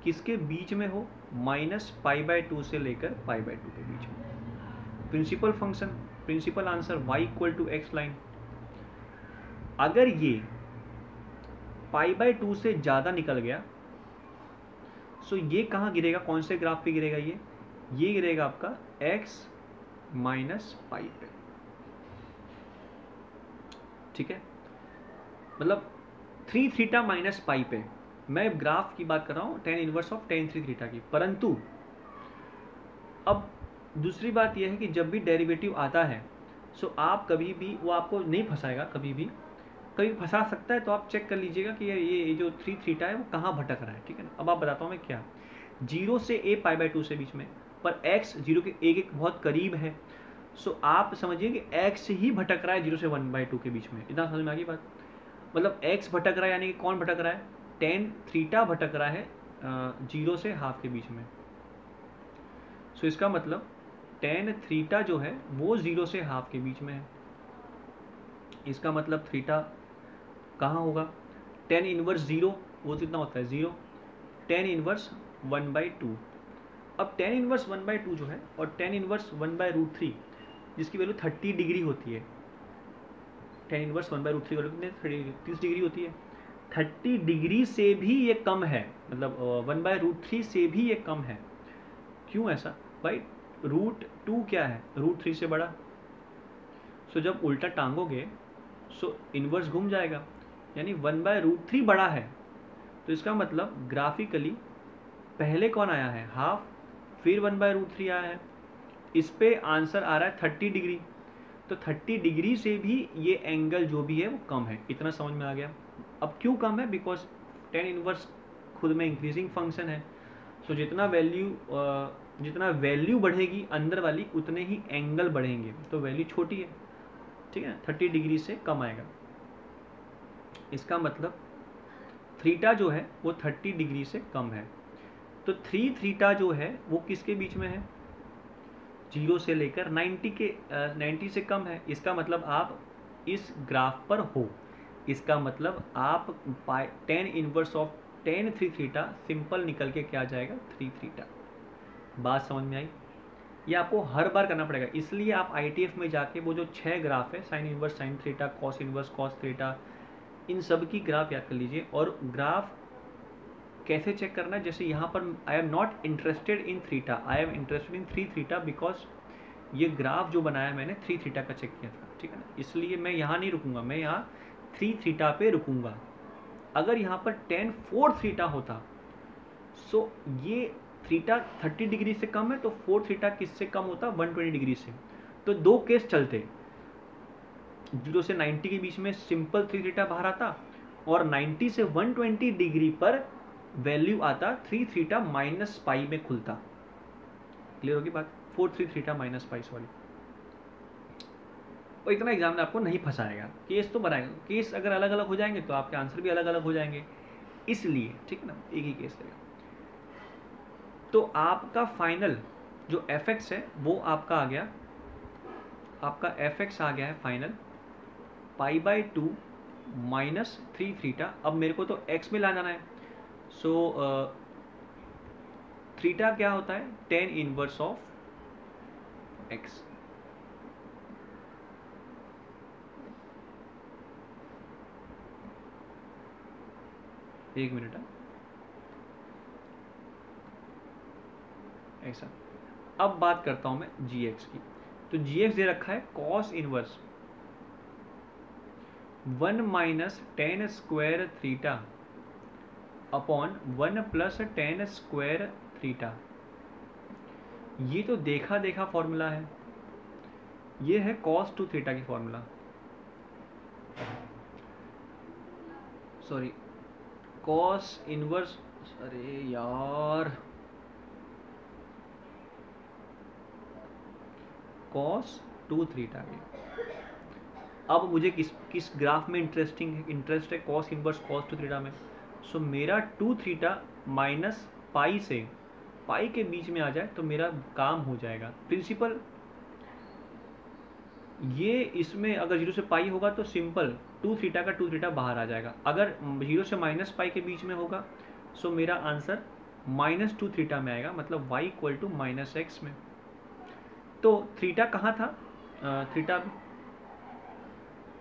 किसके बीच में हो, -π/2 से लेकर π/2 के बीच में। Principal function, principal answer y = x line. अगर ये π/2 से ज़्यादा निकल गया, सो ये कहाँ गिरेगा, कौन से ग्राफ पे गिरेगा, ये गिरेगा आपका x माइनस पाई पे, ठीक है। मतलब 3 थीटा माइनस पाई पे मैं ग्राफ की बात कर रहा हूँ tan inverse of tan 3 theta की। परंतु अब दूसरी बात यह है कि जब भी डेरिवेटिव आता है सो आप कभी भी वो आपको नहीं फंसाएगा, कभी फंसा सकता है, तो आप चेक कर लीजिएगा कि ये जो 3 थीटा है वो कहाँ भटक रहा है, ठीक है ना। अब आप बताता हूँ मैं क्या, 0 से a π/2 से बीच में, पर x 0 के एक बहुत करीब है, सो आप समझिए कि x ही भटक रहा है 0 से 1/2 के बीच में। इतना समझ में आ गई बात। मतलब x भटक रहा है यानी कि कौन भटक रहा है, tan थीटा भटक रहा है 0 से हाफ के बीच में। सो इसका मतलब tan थीटा जो है वो 0 से हाफ के बीच में है। इसका मतलब थीटा कहाँ होगा, tan इनवर्स 0 वो कितना होता है 0, tan इनवर्स 1/2। अब tan इनवर्स 1/2 जो है और tan इनवर्स 1/√3 जिसकी वैल्यू 30 डिग्री होती है, tan इनवर्स 1/√3 वैल्यू कितने 30 डिग्री होती है, 30 डिग्री से भी ये कम है, मतलब 1/√3 से भी ये कम है। क्यों ऐसा भाई, √2 क्या है, √3 से बड़ा। सो जब उल्टा टांगोगे सो इनवर्स घूम जाएगा, यानी 1/√3 बड़ा है। तो इसका मतलब ग्राफिकली पहले कौन आया है हाफ, फिर 1/√3 आया है। इस पे आंसर आ रहा है 30 डिग्री। तो 30 डिग्री से भी ये एंगल जो भी है वो कम है। इतना समझ में आ गया। अब क्यों कम है, बिकॉज tan इनवर्स खुद में इंक्रीजिंग फंक्शन है। सो जितना वैल्यू बढ़ेगी अंदर वाली उतने ही एंगल बढ़ेंगे, तो वैल्यू छोटी है, ठीक है, 30 डिग्री से कम आएगा। इसका मतलब थीटा जो है वो 30 डिग्री से कम है। तो 3 थीटा जो है वो किसके बीच में है, 0 से लेकर 90 से कम है। इसका मतलब आप इस ग्राफ पर हो, इसका मतलब आप tan inverse of tan 3 theta simple निकल के क्या आ जाएगा 3 थीटा। बात समझ में आई। ये आपको हर बार करना पड़ेगा, इसलिए आप ITF में जाके वो जो 6 ग्राफ है sine inverse sine theta, cos inverse cos theta, इन सब की ग्राफ याद कर लीजिए। और ग्राफ कैसे चेक करना है, जैसे यहाँ पर I am not interested in theta, I am interested in 3 theta, because ये ग्राफ जो बनाया मैंने 3 थीटा का चेक किया था, ठीक है ना। इसलिए मैं यहाँ नहीं रुकूंगा, मैं यहाँ 3 थीटा पे रुकूंगा। अगर यहाँ पर tan 4 थीटा होता सो ये थीटा 30 डिग्री से कम है, तो 4 थीटा किससे कम होता 120 डिग्री से। तो दो केस चलते, 0 से 90 के बीच में सिंपल 3 थीटा बाहर आता, और 90 से 120 डिग्री पर वैल्यू आता 3 थीटा माइनस पाई में खुलता। क्लियर होगी बात, 4 थीटा माइनस पाई, सॉरी। और इतना एग्जाम में आपको नहीं फंसाएगा, केस तो बनाएगा, केस अगर अलग अलग हो जाएंगे तो आपके आंसर भी अलग अलग हो जाएंगे, इसलिए ठीक है ना, एक ही केस रहेगा। तो आपका फाइनल जो fx है वो आपका आ गया, आपका fx आ गया है फाइनल π/2 माइनस 3 थीटा। अब मेरे को तो x में ला जाना है, सो थीटा क्या होता है tan इनवर्स ऑफ x। एक मिनट है ऐसा। अब बात करता हूं मैं gx की। तो gx दे रखा है cos inverse 1 minus tan square theta upon 1 plus tan square theta. ये तो देखा देखा फॉर्मूला है, ये है cos 2 थीटा की फॉर्मूला, सॉरी cos इनवर्स, अरे यार cos 2 थीटा की। अब मुझे किस ग्राफ में इंटरेस्ट है, cos इनवर्स cos 2 थीटा में। सो मेरा 2 थीटा माइनस पाई से पाई के बीच में आ जाए तो मेरा काम हो जाएगा। प्रिंसिपल ये इसमें अगर 0 से पाई होगा तो सिंपल 2 थीटा का 2 थीटा बाहर आ जाएगा। अगर 0 से माइनस पाई के बीच में होगा सो मेरा आंसर -2 थीटा में आएगा, मतलब y इक्वल टू -x में। तो थीटा कहाँ था, थीटा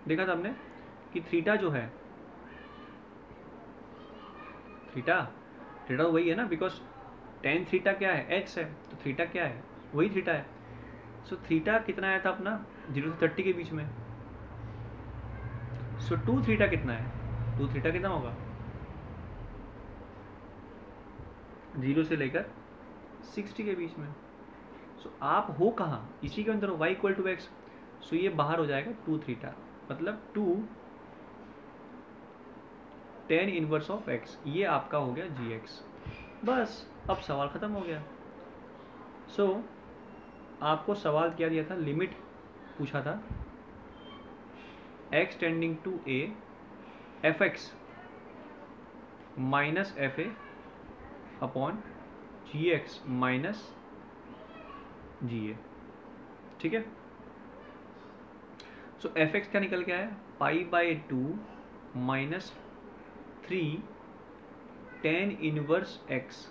देखा था हमने कि थीटा जो है, थीटा तो वही है ना, बिकॉज tan थीटा क्या है x है, तो थीटा क्या है वही थीटा है। सो थीटा कितना आया था अपना 0 से 30 के बीच में। सो 2 थीटा कितना है 2 थीटा कितना होगा, 0 से लेकर 60 के बीच में। सो आप हो कहाँ, इसी के अंदर हो, y इक्वल टू एक्स। सो ये बाहर हो जाएगा 2 थीटा, मतलब 2 tan इनवर्स ऑफ x, ये आपका हो गया gx। बस अब सवाल ख़त्म हो गया। सो आपको सवाल क्या दिया था, लिमिट पूछा था x tending to a fx minus f a upon g x minus g a, ठीक है। सो एफ एक्स क्या निकल के आया, π/2 minus 3 tan inverse x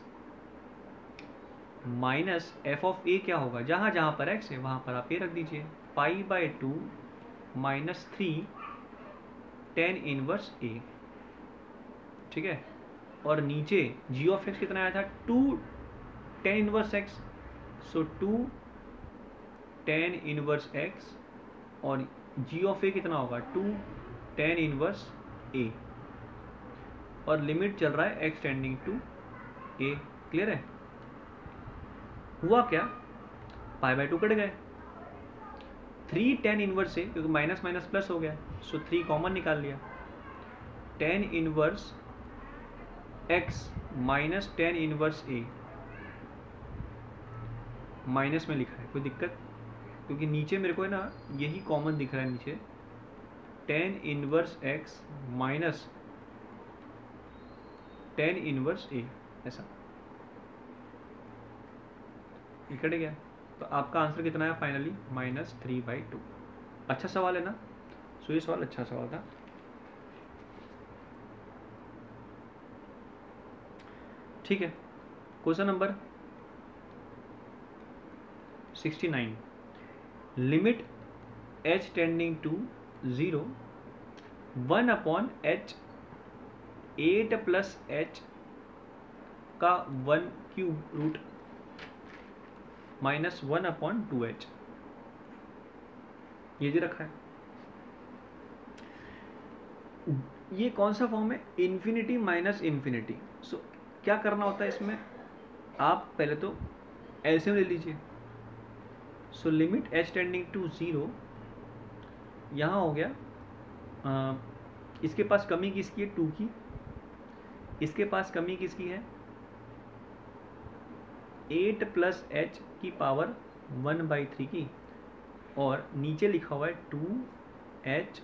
minus f of a क्या होगा, जहाँ जहाँ पर x है वहाँ पर आप ए रख दीजिए, π/2 माइनस 3 tan इनवर्स ए, ठीक है। और नीचे g ऑफ x कितना आया था, 2 tan inverse x। So 2 tan inverse x और g ऑफ a कितना होगा, 2 tan इनवर्स a, और लिमिट चल रहा है x tending to a। Clear है। हुआ क्या, π/2 कट गए, 3 tan इनवर्स a, क्योंकि माइनस माइनस प्लस हो गया, सो 3 कॉमन निकाल लिया, tan inverse x minus tan inverse a, minus में लिखा है, कोई दिक्कत, क्योंकि नीचे मेरे को है ना यही कॉमन दिख रहा है नीचे, tan inverse x minus tan inverse a, ऐसा ये कट गया। तो आपका आंसर कितना है फाइनली, -3/2। अच्छा सवाल है ना, सो ये सवाल अच्छा सवाल था। ठीक है, question number 69, limit h tending to 0 1/h 8 plus h का 1 क्यूब रूट माइनस 1/2h, ये जो रखा है, ये कौन सा फॉर्म है, इन्फिनिटी माइनस इन्फिनिटी। सो क्या करना होता है इसमें, आप पहले तो एलसीएम ले लीजिए। So limit h tending to 0, यहाँ हो गया इसके पास कमी किसकी है, 2 की, इसके पास कमी किसकी है, 8 प्लस h की पावर 1/3 की, और नीचे लिखा हुआ है 2h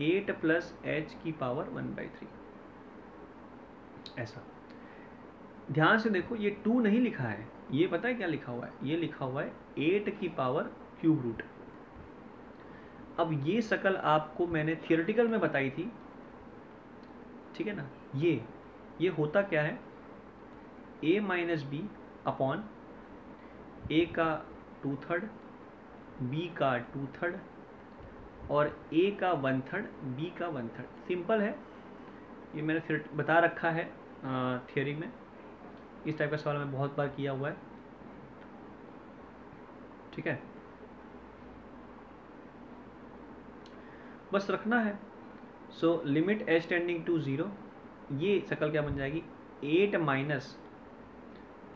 8 प्लस h की पावर 1/3, ऐसा। ध्यान से देखो, ये 2 नहीं लिखा है, ये पता है क्या लिखा हुआ है, ये लिखा हुआ है 8 की पावर क्यूब रूट। अब ये शक्ल आपको मैंने थियोरेटिकल में बताई थी, ठीक है ना। ये होता क्या है, a minus B upon a का 2/3, b का 2/3 और a का 1/3, b का 1/3। सिंपल है, ये मैंने बता रखा है थियोरी में, इस टाइप का सवाल मैं बहुत बार किया हुआ है, ठीक है। बस रखना है। So limit h tending to 0, ये शक्ल क्या बन जाएगी, 8 माइनस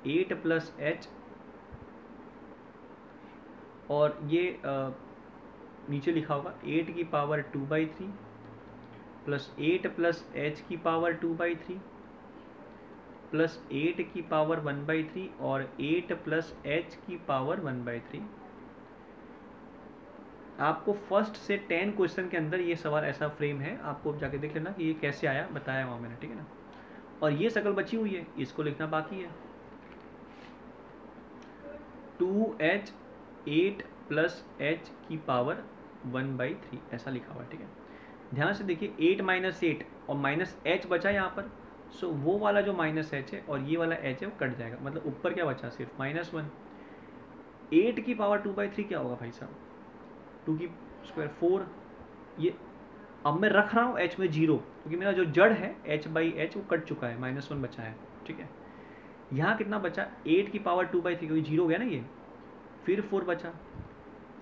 8 प्लस h, और ये नीचे लिखा होगा 8 की पावर 2/3 प्लस 8 प्लस h की पावर 2/3 प्लस 8 की पावर 1/3 और 8 प्लस h की पावर 1/3। आपको फर्स्ट से 10 क्वेश्चन के अंदर ये सवाल ऐसा फ्रेम है, आपको जाके देख लेना कि ये कैसे आया, बताया वहाँ मैंने, ठीक है ना। और ये शक्ल बची हुई है, इसको लिखना बाकी है, 2h 8 प्लस h की पावर 1/3, ऐसा लिखा हुआ है, ठीक है। ध्यान से देखिए, 8 माइनस 8 और माइनस h बचा यहाँ पर, सो वो वाला जो माइनस h है और ये वाला h है वो कट जाएगा, मतलब ऊपर क्या बचा, सिर्फ -1। 8 की पावर 2/3 क्या होगा भाई साहब, 2 की स्क्वायर 4। ये अब मैं रख रहा हूँ h में 0, क्योंकि मेरा जो जड़ है h/h वो कट चुका है, -1 बचा है, ठीक है। यहाँ कितना बचा, 8 की पावर 2/3, क्योंकि 0 हो गया ना ये, फिर 4 बचा।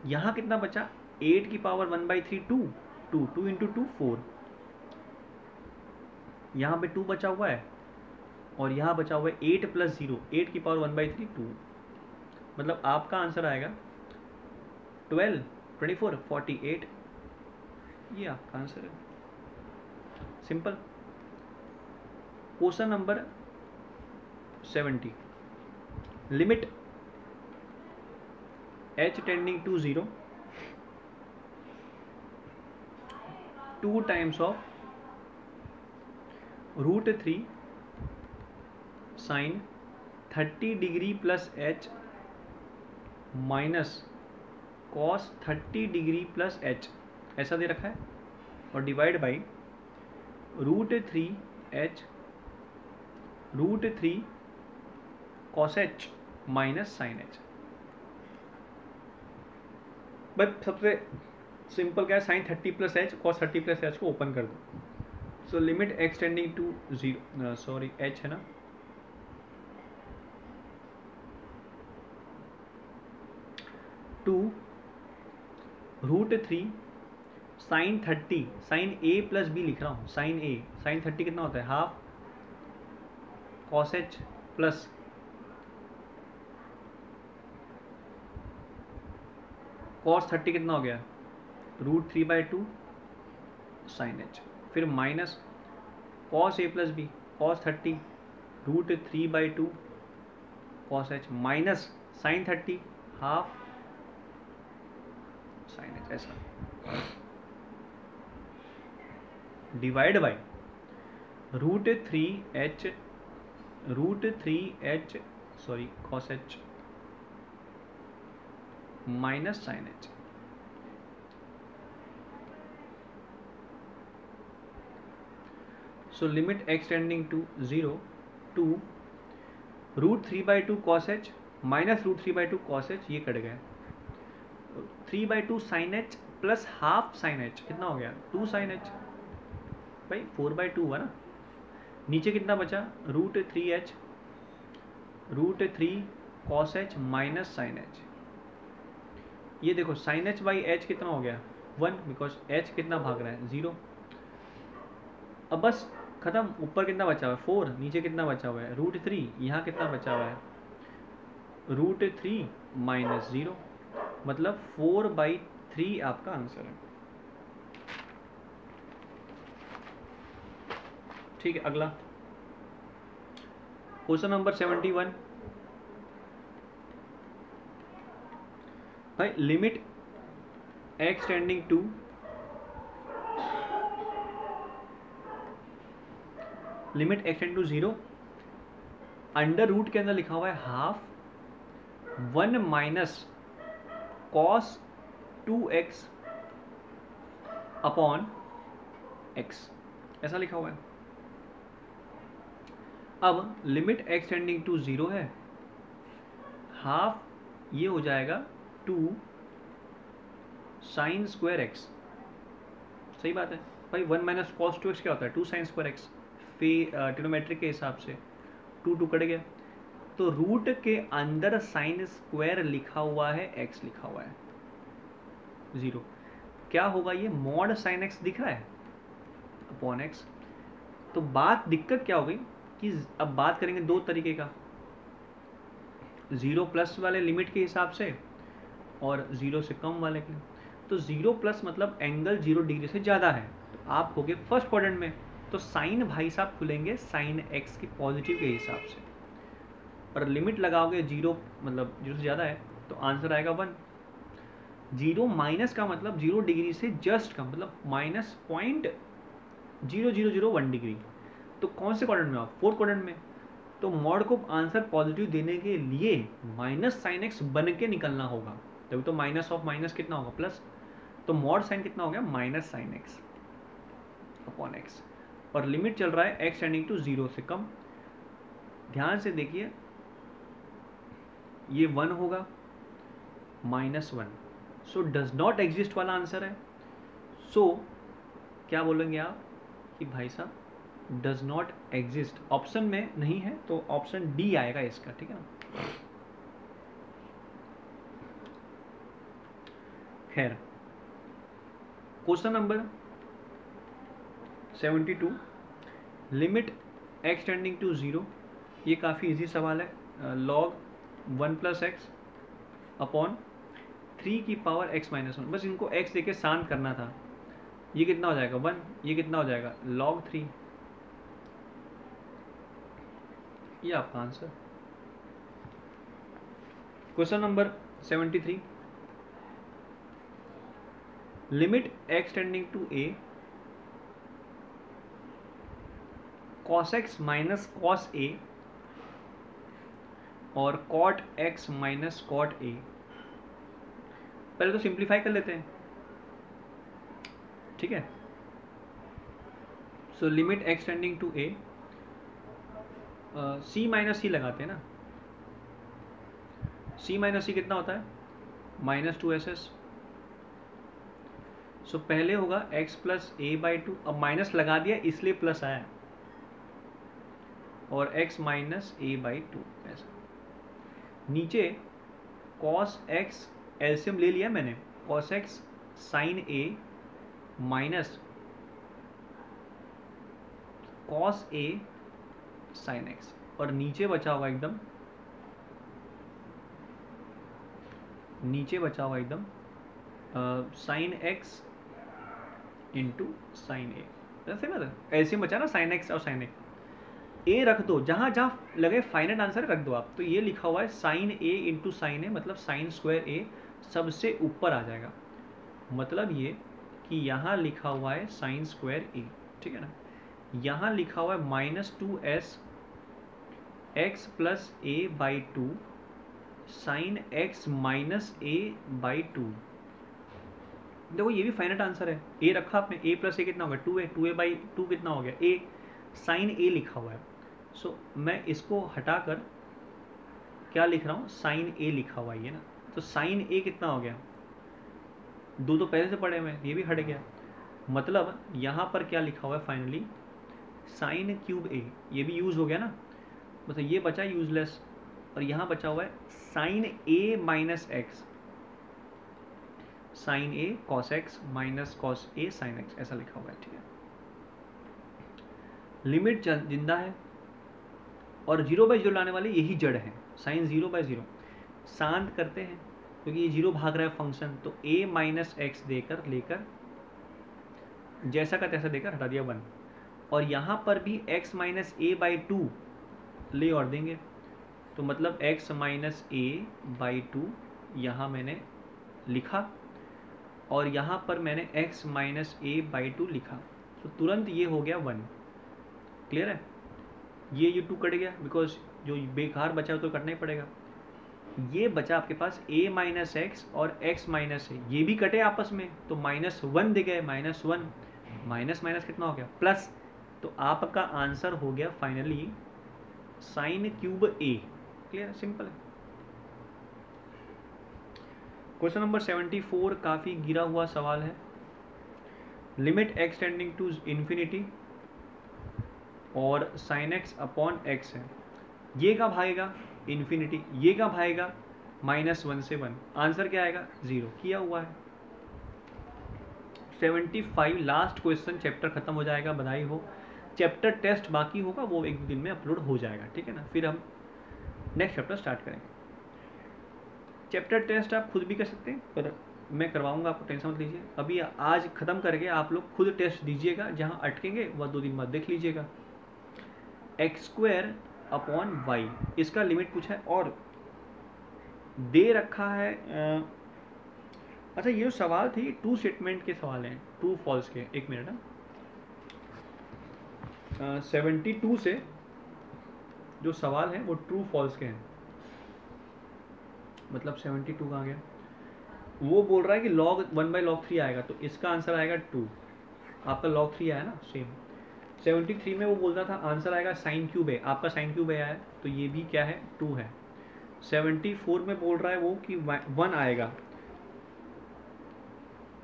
यहाँ कितना बचा, 8 की पावर 1/3 2 इंटू 2 4, यहाँ पे 2 बचा हुआ है और यहाँ बचा हुआ है 8 प्लस 0, 8 की पावर 1/3 2, मतलब आपका आंसर आएगा 12, 24, 48, ये आपका आंसर है। Simple. Question number 70, limit h tending to 0 2 times of √3 sine 30 degree plus h minus cos 30 degree plus h, ऐसा दे रखा है, और divide by √3 cos h minus sine h। भाई सबसे सिंपल क्या है, sine 30 plus h cos 30 plus h को ओपन कर दो। So limit x tending to 0, sorry h है ना, two √3 sine 30, sine a plus b लिख रहा हूँ, साइन a, साइन 30 कितना होता है, half cos h plus cos 30 कितना हो गया, √3/2 साइन h, फिर minus cos a plus B, cos 30 √3/2 cos h minus sine 30 half sine h, ऐसा divide by √3h sorry cos h minus sine h। So limit x tending to 0 two √3/2 cos h minus √3/2 cos h, ये cut गया, 3/2 sine h plus half sine h कितना हो गया, 2 sign h, भाई 4/2 हुआ ना, नीचे कितना बचा, √3 cos h minus sine h, ये देखो साइन h बाई h कितना हो गया 1, बिकॉज h कितना भाग रहा है 0। अब बस खत्म, ऊपर कितना बचा हुआ है 4, नीचे कितना बचा हुआ है √3, यहाँ कितना बचा हुआ है √3 माइनस 0, मतलब 4/3 आपका आंसर है। ठीक है, अगला क्वेश्चन नंबर 71, भाई limit x tending to limit x tending to 0, under root के अंदर लिखा हुआ है half 1 minus cos 2x upon x, ऐसा लिखा हुआ है। अब लिमिट x टेंडिंग टू 0 है, हाफ ये हो जाएगा 2 साइन स्क्वायर x, सही बात है भाई, 1 माइनस कॉस 2x क्या होता है 2 साइन स्क्वायर x, ट्रिग्नोमेट्रिक के हिसाब से 2 कट गया, तो रूट के अंदर साइन स्क्वायर लिखा हुआ है, x लिखा हुआ है 0, क्या होगा ये मॉड साइन x दिख रहा है अपॉन x। तो बात दिक्कत क्या हो गई कि अब बात करेंगे दो तरीके का, 0 प्लस वाले लिमिट के हिसाब से और 0 से कम वाले के। तो 0 प्लस मतलब एंगल 0 डिग्री से ज़्यादा है, तो आप होगे फर्स्ट क्वाड्रेंट में, तो साइन भाई साहब खुलेंगे साइन x के पॉजिटिव के हिसाब से, और लिमिट लगाओगे 0 मतलब 0 से ज़्यादा है तो आंसर आएगा 1। 0 माइनस का मतलब 0 डिग्री से जस्ट कम, मतलब -0.0001 डिग्री। तो कौन से क्वाड्रेंट में आप, फोर्थ क्वाड्रेंट में, तो मॉड को आंसर पॉजिटिव देने के लिए माइनस साइन एक्स बन के निकलना होगा, तभी तो माइनस ऑफ माइनस कितना होगा प्लस, तो मॉड साइन कितना हो गया minus sine x upon x, और लिमिट चल रहा है x टेंडिंग टू 0 से कम। ध्यान से देखिए ये 1 होगा -1, सो डज नॉट एग्जिस्ट वाला आंसर है। सो क्या बोलेंगे आप कि भाई साहब डज नॉट एग्जिस्ट ऑप्शन में नहीं है, तो ऑप्शन डी आएगा इसका, ठीक है ना। खैर question number 72, limit x tending to 0, ये काफ़ी इजी सवाल है। लॉग 1 + x अपॉन 3 की पावर x - 1, बस इनको x देके शांत करना था। ये कितना हो जाएगा 1, ये कितना हो जाएगा log 3, ये आपका answer. Question number 73, limit x tending to a cos x minus cos a और cot x minus cot a। पहले तो सिंप्लीफाई कर लेते हैं, ठीक है। So limit x tending to a, c minus c लगाते हैं ना, c माइनस सी कितना होता है -2ss। सो पहले होगा x + a/2, अब माइनस लगा दिया इसलिए प्लस आया, और x - a/2 ऐसा। नीचे cos x एलसीएम ले लिया मैंने, cos x sin a minus cos a sin x, और नीचे बचा हुआ एकदम, नीचे बचा हुआ एकदम sin x into sin a, ऐसे ना एलसीएम बचा ना sin x और sin a। ए रख दो, जहाँ जहाँ लगे फाइनल आंसर रख दो आप। तो ये लिखा हुआ है sin a into sin a, मतलब sin² a सबसे ऊपर आ जाएगा। मतलब ये कि यहाँ लिखा हुआ है sin² a, ठीक है ना। यहाँ लिखा हुआ है -2s x + a/2 sin x - a/2। देखो ये भी फाइनल आंसर है। a रखा आपने, a + a कितना हो गया 2a, 2a/2 कितना हो गया a, sin a लिखा हुआ है। सो मैं इसको हटाकर क्या लिख रहा हूँ, sin a लिखा हुआ है ना। तो sin a कितना हो गया, दो तो पहले से पढ़े हुए हैं, ये भी हट गया। मतलब यहाँ पर क्या लिखा हुआ है फाइनली sin³ a, ये भी यूज़ हो गया ना, मतलब ये बचा यूजलेस। और यहाँ बचा हुआ है sin a - x, sin a cos x minus cos a sin x, ऐसा लिखा हुआ है, ठीक है। लिमिट जिंदा है और 0/0 लाने वाले यही जड़ है, sin 0/0 शांत करते हैं क्योंकि ये 0 भाग रहा है फंक्शन। तो a - x देकर लेकर जैसा का तैसा देकर हटा दिया 1, और यहाँ पर भी x - a/2 ले और देंगे, तो मतलब x - a/2 यहाँ मैंने लिखा, और यहाँ पर मैंने x - a/2 लिखा, तो तुरंत ये हो गया 1। क्लियर है, ये 2 कट गया, बिकॉज जो बेकार बचा तो करना ही पड़ेगा। ये बचा आपके पास a - x और x - a, ये भी कटे आपस में, तो -1 दे गए, -1 माइनस कितना हो गया प्लस। तो आपका आंसर हो गया फाइनली sin³ a। क्लियर है, सिंपल है। क्वेश्चन नंबर 74 काफ़ी गिरा हुआ सवाल है। Limit x tending to infinity और sin x अपॉन x है, ये का भागेगा इन्फिनिटी, ये का भागेगा -1 से 1, आंसर क्या आएगा 0 किया हुआ है। 75 लास्ट क्वेश्चन, चैप्टर खत्म हो जाएगा, बधाई हो। चैप्टर टेस्ट बाकी होगा, वो 1-2 दिन में अपलोड हो जाएगा, ठीक है ना। फिर हम नेक्स्ट चैप्टर स्टार्ट करेंगे। चैप्टर टेस्ट आप खुद भी कर सकते हैं, पर मैं करवाऊंगा, आपको टेंशन मत लीजिए। अभी आज ख़त्म करके आप लोग खुद टेस्ट दीजिएगा, जहाँ अटकेंगे वह 2 दिन बाद देख लीजिएगा। x² अपॉन y, इसका लिमिट पूछा है और दे रखा है। अच्छा, ये जो सवाल थे 2 स्टेटमेंट के सवाल हैं, ट्रू फॉल्स के। एक मिनट है, 72 से जो सवाल हैं वो ट्रू फॉल्स के हैं। मतलब 72 कहाँ गया, वो बोल रहा है कि log 1/log 3 आएगा, तो इसका आंसर आएगा 2। आपका log 3 आया ना, सेम। 73 में वो बोल रहा था आंसर आएगा sin³ a, आपका sin³ a आया, तो ये भी क्या है 2 है। 74 में बोल रहा है वो कि 1 आएगा,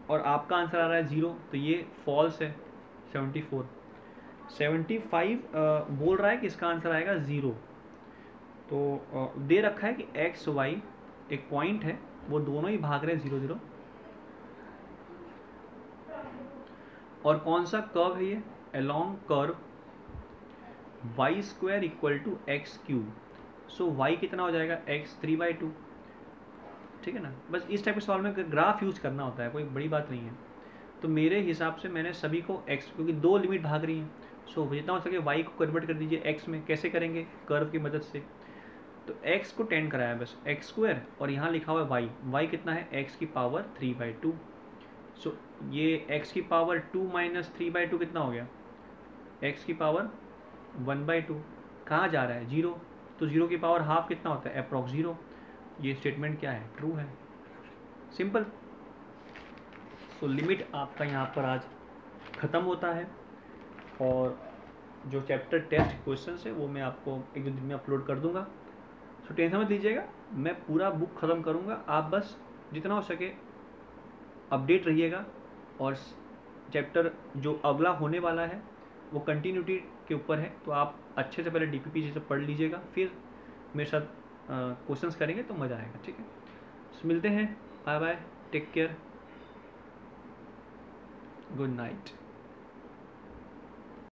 और आपका आंसर आ रहा है 0, तो ये फॉल्स है 74। 75 बोल रहा है कि इसका आंसर आएगा 0। तो दे रखा है कि x y एक पॉइंट है, वो दोनों ही भाग रहे हैं 0 0, और कौन सा कर्व है ये, along curve y square equal to x cube. So y कितना हो जाएगा, एक्स 3/2। ठीक है ना, बस इस टाइप के सवाल में ग्राफ यूज़ करना होता है, कोई बड़ी बात नहीं है। तो मेरे हिसाब से मैंने सभी को x, क्योंकि दो लिमिट भाग रही हैं, सो जितना हो सके y को कन्वर्ट कर दीजिए x में। कैसे करेंगे, कर्व की मदद से। तो x को 10 कराया बस, एक्स स्क्वायर, और यहाँ लिखा हुआ है y कितना है, x की पावर 3/2। सो ये x की पावर 2 माइनस 3/2 कितना हो गया, x की पावर 1/2। कहाँ जा रहा है, जीरो, तो जीरो की पावर हाफ कितना होता है, अप्रॉक्स जीरो। ये स्टेटमेंट क्या है, ट्रू है, सिंपल। सो लिमिट आपका यहाँ पर आज ख़त्म होता है, और जो चैप्टर टेस्ट क्वेश्चन है वो मैं आपको 1-2 दिन में अपलोड कर दूंगा। सो टेंशन मत लीजिएगा, मैं पूरा बुक ख़त्म करूँगा, आप बस जितना हो सके अपडेट रहिएगा। और चैप्टर जो अगला होने वाला है वो कंटिन्यूटी के ऊपर है, तो आप अच्छे से पहले DPP से पढ़ लीजिएगा, फिर मेरे साथ क्वेश्चंस करेंगे तो मज़ा आएगा। ठीक है, तो मिलते हैं, bye bye, take care, good night.